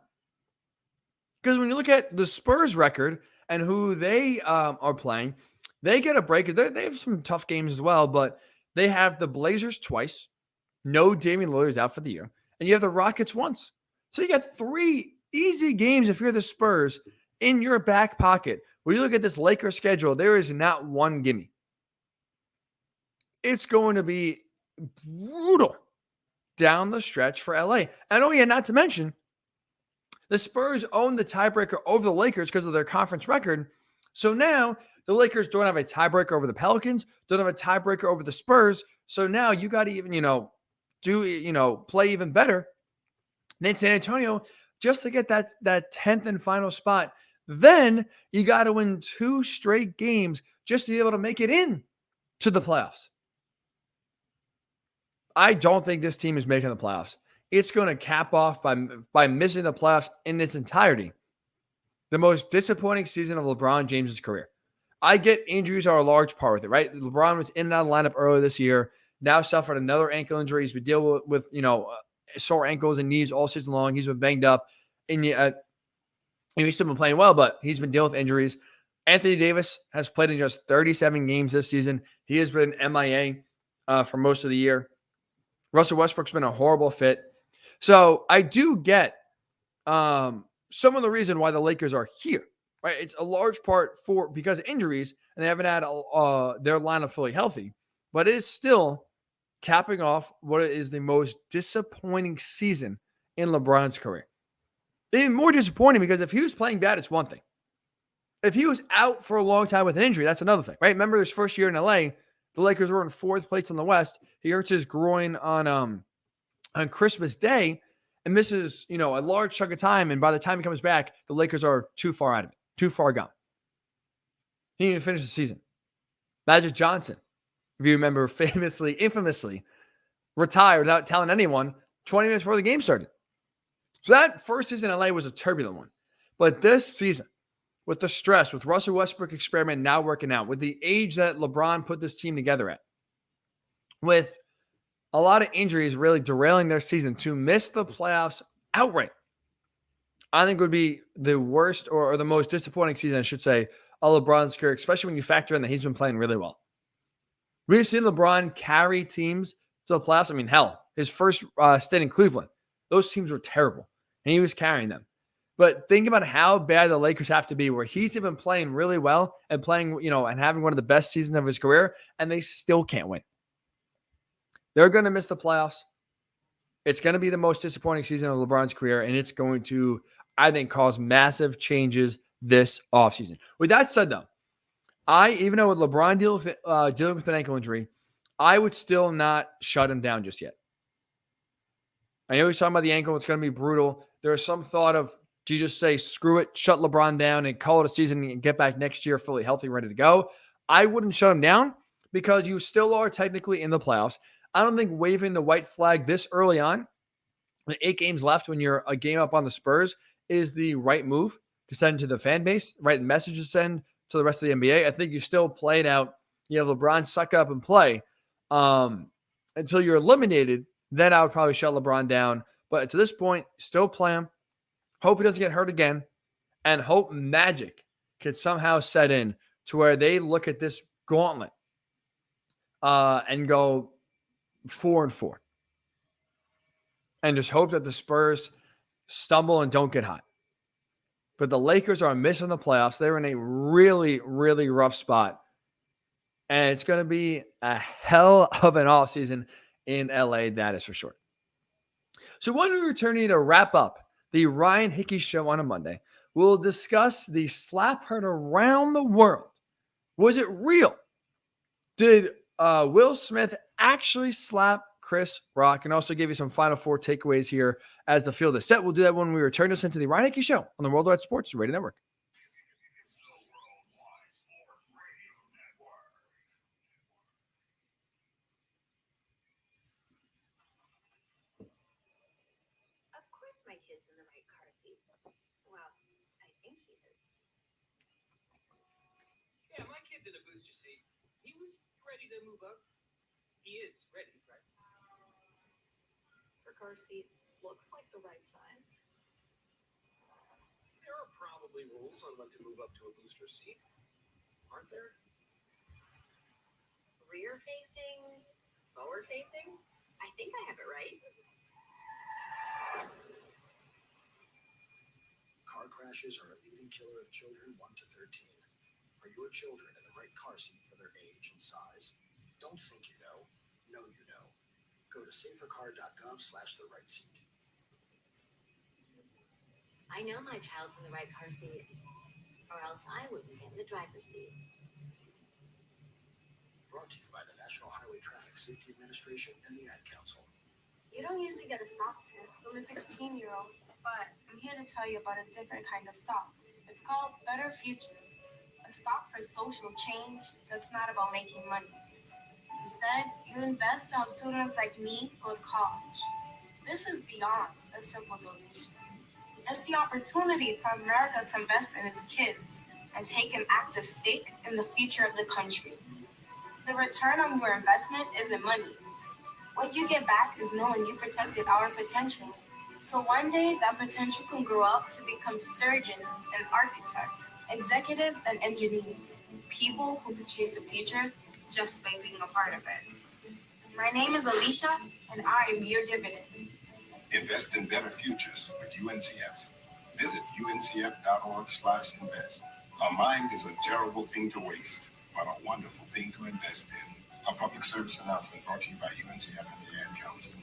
Because when you look at the Spurs record and who they are playing, they get a break. They have some tough games as well, but they have the Blazers twice. No Damian Lillard's out for the year. And you have the Rockets once. So you got 3 easy games if you're the Spurs in your back pocket. When you look at this Lakers schedule, there is not one gimme. It's going to be brutal down the stretch for LA. And not to mention, the Spurs own the tiebreaker over the Lakers because of their conference record. So now the Lakers don't have a tiebreaker over the Pelicans, don't have a tiebreaker over the Spurs. So now you got to even, play even better than San Antonio just to get that 10th and final spot. Then you got to win 2 straight games just to be able to make it in to the playoffs. I don't think this team is making the playoffs. It's going to cap off by missing the playoffs in its entirety. The most disappointing season of LeBron James' career. I get injuries are a large part with it, right? LeBron was in and out of the lineup earlier this year. Now suffered another ankle injury. He's been dealing with sore ankles and knees all season long. He's been banged up. And he's still been playing well, but he's been dealing with injuries. Anthony Davis has played in just 37 games this season. He has been MIA for most of the year. Russell Westbrook's been a horrible fit. So I do get some of the reason why the Lakers are here, right? It's a large part because of injuries, and they haven't had their lineup fully healthy. But it is still capping off what is the most disappointing season in LeBron's career. Even more disappointing because if he was playing bad, it's one thing. If he was out for a long time with an injury, that's another thing, right? Remember his first year in LA, the Lakers were in 4th place in the West. He hurts his groin on Christmas Day and misses, a large chunk of time. And by the time he comes back, the Lakers are too far out of it, too far gone. He didn't even finish the season. Magic Johnson, if you remember, infamously retired without telling anyone 20 minutes before the game started. So that first season in LA was a turbulent one. But this season, with the stress, with Russell Westbrook experiment now working out, with the age that LeBron put this team together at, with a lot of injuries really derailing their season, to miss the playoffs outright, I think would be the worst or the most disappointing season, I should say, of LeBron's career, especially when you factor in that he's been playing really well. We've seen LeBron carry teams to the playoffs. I mean, hell, his first stint in Cleveland, those teams were terrible, and he was carrying them. But think about how bad the Lakers have to be, where he's even playing really well and playing, and having one of the best seasons of his career, and they still can't win. They're going to miss the playoffs. It's going to be the most disappointing season of LeBron's career, and it's going to, I think, cause massive changes this offseason. With that said, though, even though with LeBron dealing with an ankle injury, I would still not shut him down just yet. I know he's talking about the ankle. It's going to be brutal. There's some thought of, do you just say, screw it, shut LeBron down and call it a season and get back next year fully healthy, ready to go? I wouldn't shut him down because you still are technically in the playoffs. I don't think waving the white flag this early on, with 8 games left when you're a game up on the Spurs, is the right move to send to the fan base, right message to send to the rest of the NBA. I think you still play it out. You have LeBron suck up and play until you're eliminated. Then I would probably shut LeBron down. But to this point, still play him. Hope he doesn't get hurt again. And hope magic could somehow set in to where they look at this gauntlet and go 4-4. And just hope that the Spurs stumble and don't get hot. But the Lakers are missing the playoffs. They're in a really, really rough spot. And it's going to be a hell of an offseason in LA, that is for sure. So when we return here to wrap up the Ryan Hickey Show on a Monday, we'll discuss the slap heard around the world. Was it real? Did Will Smith actually slap Chris Rock? And also give you some Final Four takeaways here as the field is set. We'll do that when we return us into the Ryan Hickey Show on the Worldwide Sports Radio Network. Of course my kid's in the right car seat. Well, I think he is. Yeah, my kid's in a booster seat. He was ready to move up. He is ready, right? Her car seat looks like the right size. There are probably rules on when to move up to a booster seat, aren't there? Rear facing, forward facing. I think I have it right. Car crashes are a leading killer of children 1 to 13. Are your children in the right car seat for their age and size? Don't think you know. Know you know. Go to safercar.gov/the right seat. I know my child's in the right car seat, or else I wouldn't get in the driver's seat. Brought to you by the National Highway Traffic Safety Administration and the Ad Council. You don't usually get a stop tip from a 16-year-old, but I'm here to tell you about a different kind of stop. It's called Better Futures, a stop for social change that's not about making money. Instead, you invest to help students like me go to college. This is beyond a simple donation. It's the opportunity for America to invest in its kids and take an active stake in the future of the country. The return on your investment isn't money. What you get back is knowing you protected our potential. So one day, that potential can grow up to become surgeons and architects, executives and engineers, people who could change the future just by being a part of it. My name is Alicia, and I am your dividend. Invest in better futures with UNCF. Visit uncf.org/invest. A mind is a terrible thing to waste, but a wonderful thing to invest in. A public service announcement brought to you by UNCF and the Ad Council.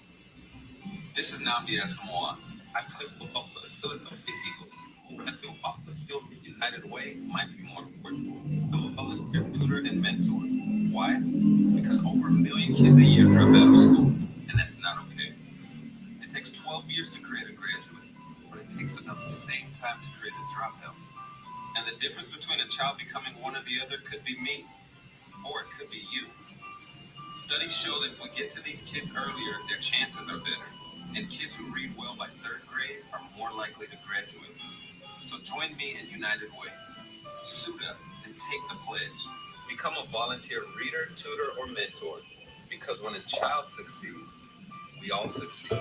This is Namdi Asamoah. I play football for the Philadelphia Eagles. What I do off the field the United Way might be more important. I'm a volunteer tutor and mentor. Why? Because over 1 million kids a year drop out of school, and that's not okay. It takes 12 years to create a graduate, but it takes about the same time to create a dropout. And the difference between a child becoming one or the other could be me, or it could be you. Studies show that if we get to these kids earlier, their chances are better. And kids who read well by 3rd grade are more likely to graduate. So join me in United Way. Suit up and take the pledge. Become a volunteer reader, tutor, or mentor. Because when a child succeeds, we all succeed.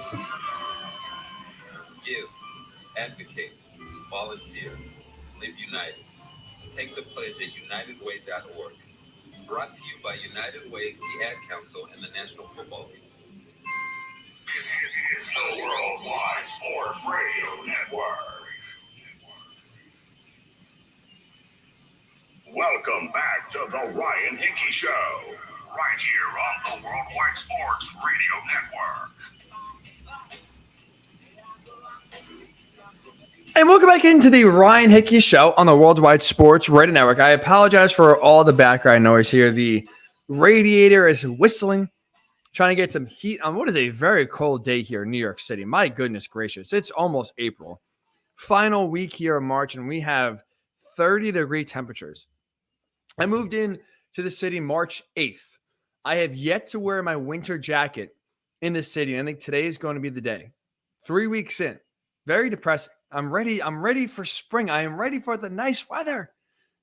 Give, advocate, volunteer, live united. Take the pledge at unitedway.org. Brought to you by United Way, the Ad Council, and the National Football League. It's the Worldwide Sports Radio Network. Welcome back to the Ryan Hickey Show, right here on the Worldwide Sports Radio Network. And welcome back into the Ryan Hickey Show on the Worldwide Sports Radio Network. I apologize for all the background noise here. The radiator is whistling, trying to get some heat on what is a very cold day here in New York City. My goodness gracious. It's almost April. Final week here of March, and we have 30-degree temperatures. I moved in to the city March 8th. I have yet to wear my winter jacket in the city. And I think today is going to be the day. 3 weeks in. Very depressing. I'm ready. I'm ready for spring. I am ready for the nice weather.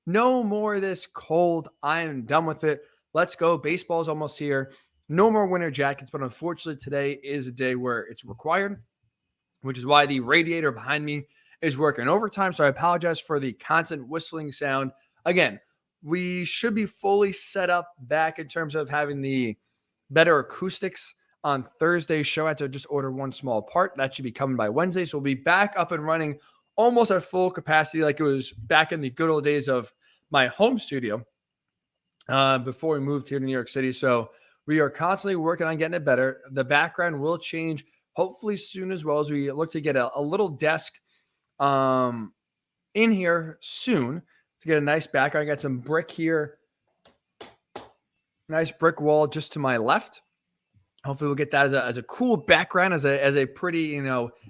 No more of this cold. I am done with it. Let's go. Baseball's almost here. No more winter jackets. But unfortunately, today is a day where it's required, which is why the radiator behind me is working overtime. So I apologize for the constant whistling sound. Again, we should be fully set up back in terms of having the better acoustics on Thursday's show. I had to just order one small part. That should be coming by Wednesday. So we'll be back up and running almost at full capacity like it was back in the good old days of my home studio before we moved here to New York City. So we are constantly working on getting it better. The background will change hopefully soon as well, as we look to get a little desk in here soon to get a nice background. I got some brick here. Nice brick wall just to my left. Hopefully we'll get that as a cool background, as a pretty,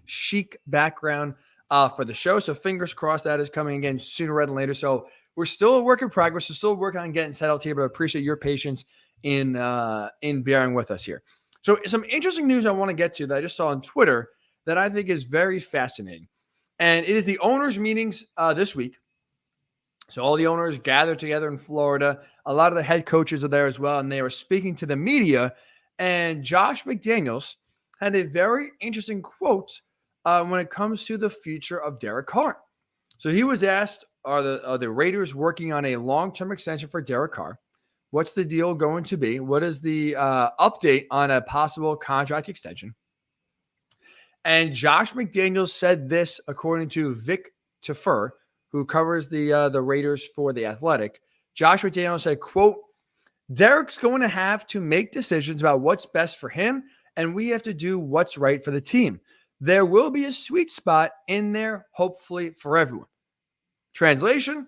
chic background for the show. So fingers crossed that is coming again sooner rather than later. So we're still a work in progress. We're still working on getting settled here, but I appreciate your patience in bearing with us here. So some interesting news I want to get to that I just saw on Twitter that I think is very fascinating. And it is the owners' meetings this week. So all the owners gathered together in Florida. A lot of the head coaches are there as well, and they were speaking to the media. And Josh McDaniels had a very interesting quote when it comes to the future of Derek Carr. So he was asked, are the Raiders working on a long-term extension for Derek Carr? What's the deal going to be? What is the update on a possible contract extension? And Josh McDaniels said this, according to Vic Tafur, who covers the Raiders for The Athletic. Josh McDaniels said, quote, Derek's going to have to make decisions about what's best for him, and we have to do what's right for the team. There will be a sweet spot in there, hopefully, for everyone. Translation,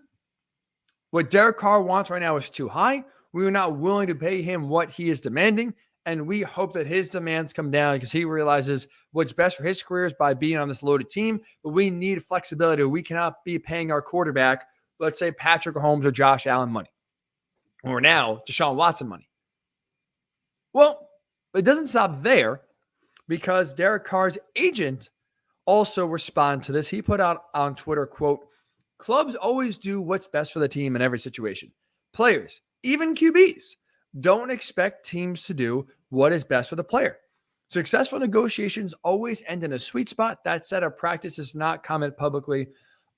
what Derek Carr wants right now is too high. We are not willing to pay him what he is demanding, and we hope that his demands come down because he realizes what's best for his career is by being on this loaded team, but we need flexibility. We cannot be paying our quarterback, let's say Patrick Mahomes or Josh Allen money, or now Deshaun Watson money. Well, it doesn't stop there because Derek Carr's agent also responded to this. He put out on Twitter, quote, clubs always do what's best for the team in every situation. Players, even QBs, don't expect teams to do what is best for the player. Successful negotiations always end in a sweet spot. That said, our practice does not comment publicly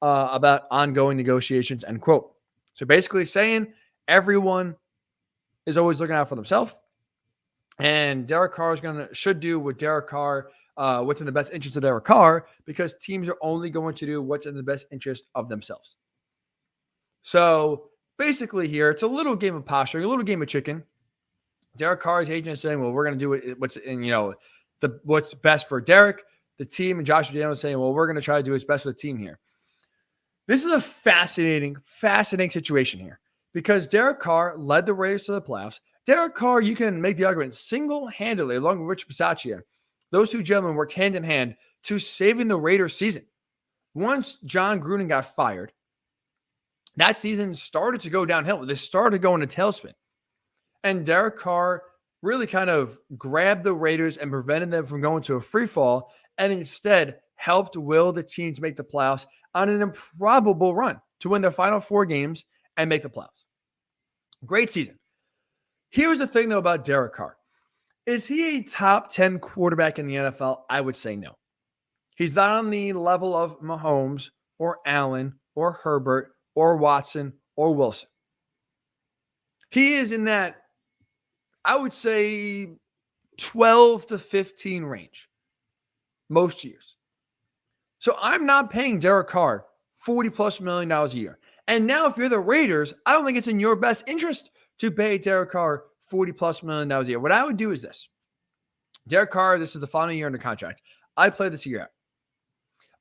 about ongoing negotiations, end quote. So basically saying everyone is always looking out for themselves. And Derek Carr should do what Derek Carr, what's in the best interest of Derek Carr, because teams are only going to do what's in the best interest of themselves. So basically here, it's a little game of posturing, a little game of chicken. Derek Carr's agent is saying, well, we're going to do what's best for Derek. The team, and Josh McDaniels saying, well, we're going to try to do what's best for the team here. This is a fascinating situation here because Derek Carr led the Raiders to the playoffs. Derek Carr, you can make the argument single-handedly, along with Rich Bisaccia, those two gentlemen worked hand in hand to saving the Raiders season. Once John Gruden got fired, that season started to go downhill. They started going to tailspin. And Derek Carr really kind of grabbed the Raiders and prevented them from going to a free fall, and instead helped will the team to make the playoffs on an improbable run to win their final 4 games and make the playoffs. Great season. Here's the thing, though, about Derek Carr. Is he a top 10 quarterback in the NFL? I would say no. He's not on the level of Mahomes or Allen or Herbert or Watson or Wilson. He is in that, I would say, 12 to 15 range most years. So I'm not paying Derek Carr $40+ million a year. And now if you're the Raiders, I don't think it's in your best interest to pay Derek Carr $40+ million a year. What I would do is this. Derek Carr, this is the final year under contract. I play this year out.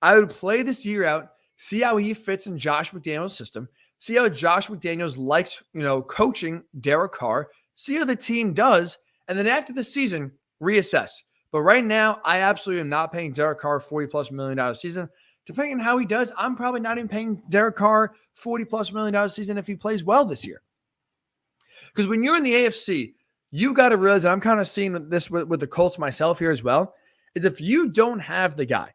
I would play this year out, see how he fits in Josh McDaniels' system, see how Josh McDaniels likes, coaching Derek Carr, see how the team does, and then after the season, reassess. But right now, I absolutely am not paying Derek Carr $40+ million a season. Depending on how he does, I'm probably not even paying Derek Carr $40+ million a season if he plays well this year. Because when you're in the AFC, you got to realize, and I'm kind of seeing this with the Colts myself here as well, is if you don't have the guy,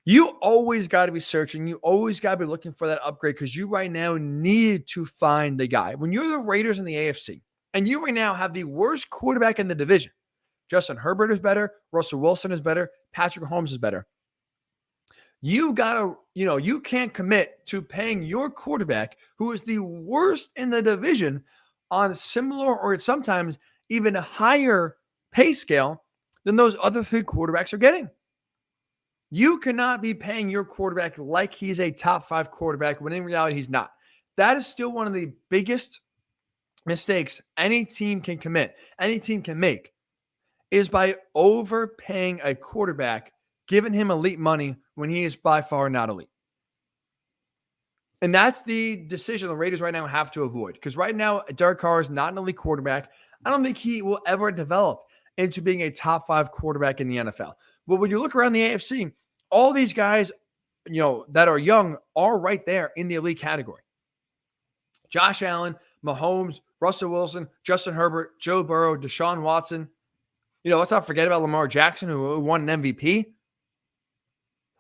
you always got to be searching. You always got to be looking for that upgrade because you right now need to find the guy. When you're the Raiders in the AFC and you right now have the worst quarterback in the division, Justin Herbert is better, Russell Wilson is better, Patrick Mahomes is better. You got to, you can't commit to paying your quarterback, who is the worst in the division, on similar or sometimes even a higher pay scale than those other three quarterbacks are getting. You cannot be paying your quarterback like he's a top 5 quarterback when in reality he's not. That is still one of the biggest mistakes any team can commit, any team can make, is by overpaying a quarterback, giving him elite money when he is by far not elite. And that's the decision the Raiders right now have to avoid. Because right now, Derek Carr is not an elite quarterback. I don't think he will ever develop into being a top 5 quarterback in the NFL. But when you look around the AFC, all these guys, that are young are right there in the elite category. Josh Allen, Mahomes, Russell Wilson, Justin Herbert, Joe Burrow, Deshaun Watson. Let's not forget about Lamar Jackson, who won an MVP.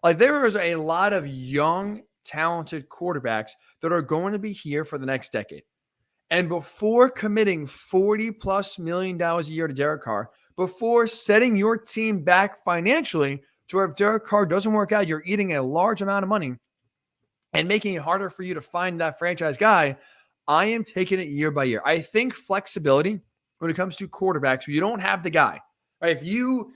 Like, there is a lot of young, talented quarterbacks that are going to be here for the next decade. And before committing $40+ million a year to Derek Carr, before setting your team back financially to where if Derek Carr doesn't work out, you're eating a large amount of money and making it harder for you to find that franchise guy, I am taking it year by year. I think flexibility when it comes to quarterbacks, you don't have the guy. Right? If you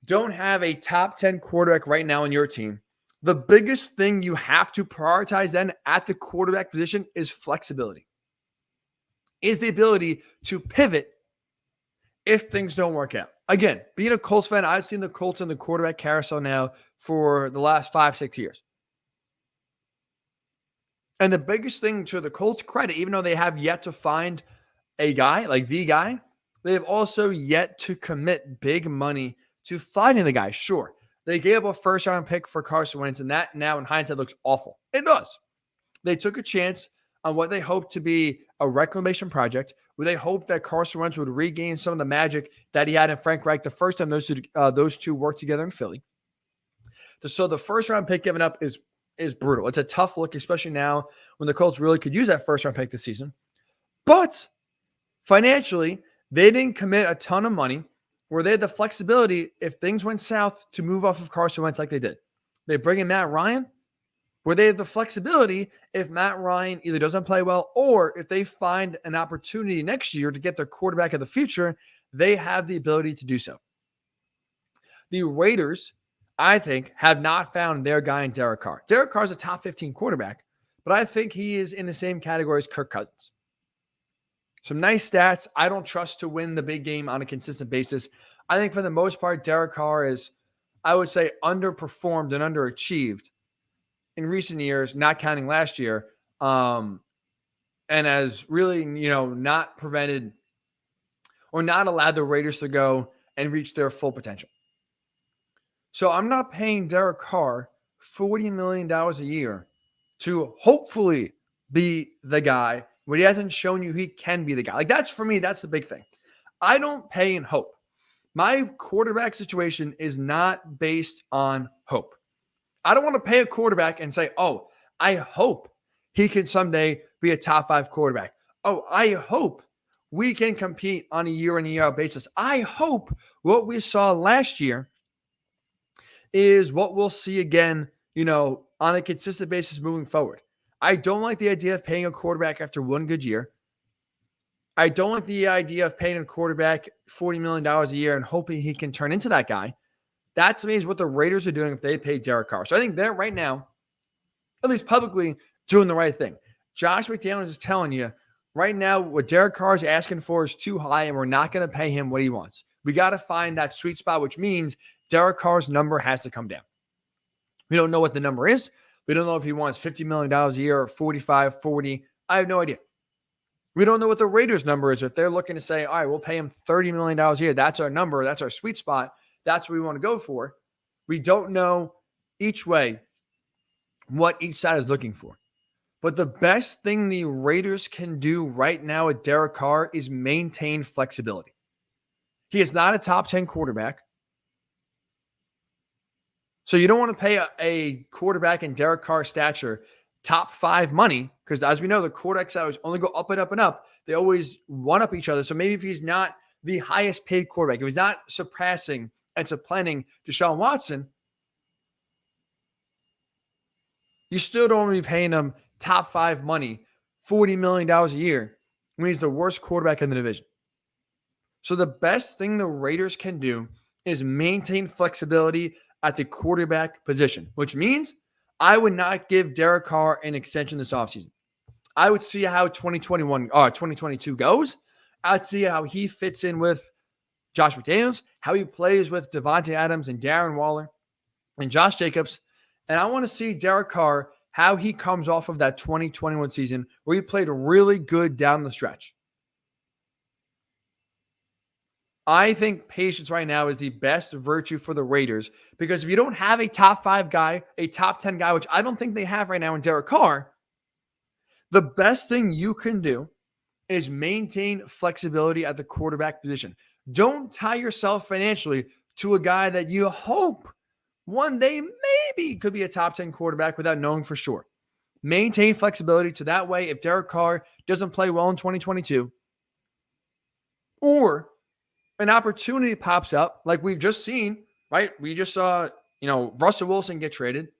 don't have a top 10 quarterback right now on your team, the biggest thing you have to prioritize then at the quarterback position is flexibility. Is the ability to pivot if things don't work out. Again, being a Colts fan, I've seen the Colts in the quarterback carousel now for the last 5-6 years. And the biggest thing to the Colts' credit, even though they have yet to find a guy, like the guy, they have also yet to commit big money to finding the guy. Sure, they gave up a first-round pick for Carson Wentz, and that now in hindsight looks awful. It does. They took a chance on what they hoped to be a reclamation project, where they hoped that Carson Wentz would regain some of the magic that he had in Frank Reich the first time those two worked together in Philly. So the first-round pick given up is brutal. It's a tough look, especially now when the Colts really could use that first-round pick this season. But financially, they didn't commit a ton of money where they had the flexibility, if things went south, to move off of Carson Wentz like they did. They bring in Matt Ryan, where they have the flexibility if Matt Ryan either doesn't play well or if they find an opportunity next year to get their quarterback of the future, they have the ability to do so. The Raiders, I think, have not found their guy in Derek Carr. Derek Carr is a top 15 quarterback, but I think he is in the same category as Kirk Cousins. Some nice stats. I don't trust to win the big game on a consistent basis. I think for the most part, Derek Carr is, I would say, underperformed and underachieved in recent years, not counting last year, and has really, not prevented or not allowed the Raiders to go and reach their full potential. So I'm not paying Derek Carr $40 million a year to hopefully be the guy when he hasn't shown you he can be the guy. Like, that's, for me, that's the big thing. I don't pay in hope. My quarterback situation is not based on hope. I don't want to pay a quarterback and say, oh, I hope he can someday be a top 5 quarterback. Oh, I hope we can compete on a year in and year out basis. I hope what we saw last year is what we'll see again, on a consistent basis moving forward. I don't like the idea of paying a quarterback after one good year. I don't like the idea of paying a quarterback $40 million a year and hoping he can turn into that guy. That, to me, is what the Raiders are doing if they pay Derek Carr. So I think they're right now, at least publicly, doing the right thing. Josh McDaniels is telling you right now what Derek Carr is asking for is too high, and we're not going to pay him what he wants. We got to find that sweet spot, which means Derek Carr's number has to come down. We don't know what the number is. We don't know if he wants $50 million a year or 45, 40. I have no idea. We don't know what the Raiders' number is. If they're looking to say, all right, we'll pay him $30 million a year, that's our number, that's our sweet spot, that's what we want to go for. We don't know each way what each side is looking for. But the best thing the Raiders can do right now with Derek Carr is maintain flexibility. He is not a top 10 quarterback. So you don't want to pay a quarterback in Derek Carr's stature top 5 money, because as we know, the quarterbacks always only go up and up and up. They always one up each other. So maybe if he's not the highest paid quarterback, if he's not surpassing and supplanting Deshaun Watson, you still don't want to be paying him top 5 money, $40 million a year, when he's the worst quarterback in the division. So the best thing the Raiders can do is maintain flexibility at the quarterback position, which means I would not give Derek Carr an extension this offseason. I would see how 2022 goes. I'd see how he fits in with Josh McDaniels, how he plays with Devontae Adams and Darren Waller and Josh Jacobs. And I want to see Derek Carr, how he comes off of that 2021 season where he played really good down the stretch. I think patience right now is the best virtue for the Raiders, because if you don't have a top 5 guy, a top 10 guy, which I don't think they have right now in Derek Carr, the best thing you can do is maintain flexibility at the quarterback position. Don't tie yourself financially to a guy that you hope one day maybe could be a top 10 quarterback without knowing for sure. Maintain flexibility to that way if Derek Carr doesn't play well in 2022, or an opportunity pops up like we've just seen, right? We just saw, Russell Wilson get traded.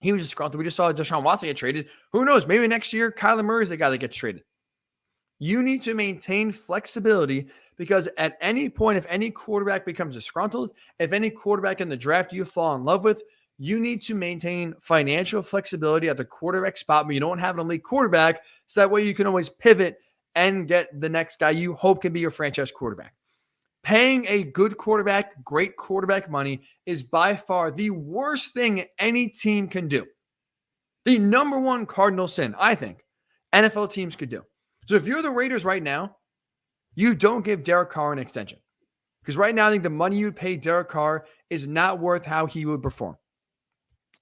He was disgruntled. We just saw Deshaun Watson get traded. Who knows? Maybe next year, Kyler Murray is the guy that gets traded. You need to maintain flexibility, because at any point, if any quarterback becomes disgruntled, if any quarterback in the draft you fall in love with, you need to maintain financial flexibility at the quarterback spot, but you don't have an elite quarterback, so that way you can always pivot and get the next guy you hope can be your franchise quarterback. Paying a good quarterback, great quarterback money is by far the worst thing any team can do. The number one cardinal sin, I think, NFL teams could do. So if you're the Raiders right now, you don't give Derek Carr an extension. Because right now, I think the money you'd pay Derek Carr is not worth how he would perform.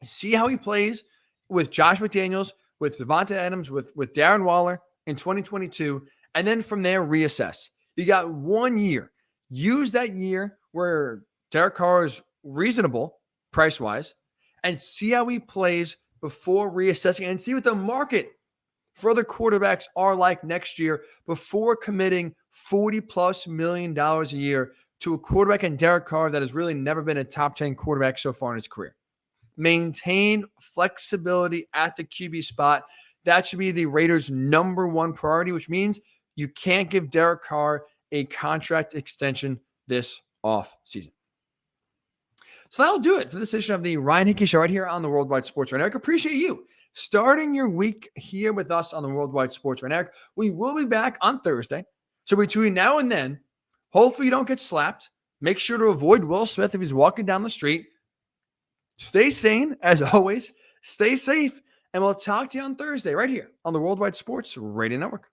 See how he plays with Josh McDaniels, with Devontae Adams, with Darren Waller in 2022, and then from there, reassess. You got 1 year. Use that year where Derek Carr is reasonable price-wise, and see how he plays before reassessing, and see what the market for other quarterbacks are like next year before committing $40+ million a year to a quarterback in Derek Carr that has really never been a top 10 quarterback so far in his career. Maintain flexibility at the QB spot. That should be the Raiders' number one priority, which means you can't give Derek Carr a contract extension this offseason. So that'll do it for this edition of the Ryan Hickey Show right here on the Worldwide Sports Right Network. Appreciate you starting your week here with us on the Worldwide Sports Right Network. We will be back on Thursday. So between now and then, hopefully you don't get slapped. Make sure to avoid Will Smith if he's walking down the street. Stay sane, as always. Stay safe. And we'll talk to you on Thursday right here on the Worldwide Sports Radio Network.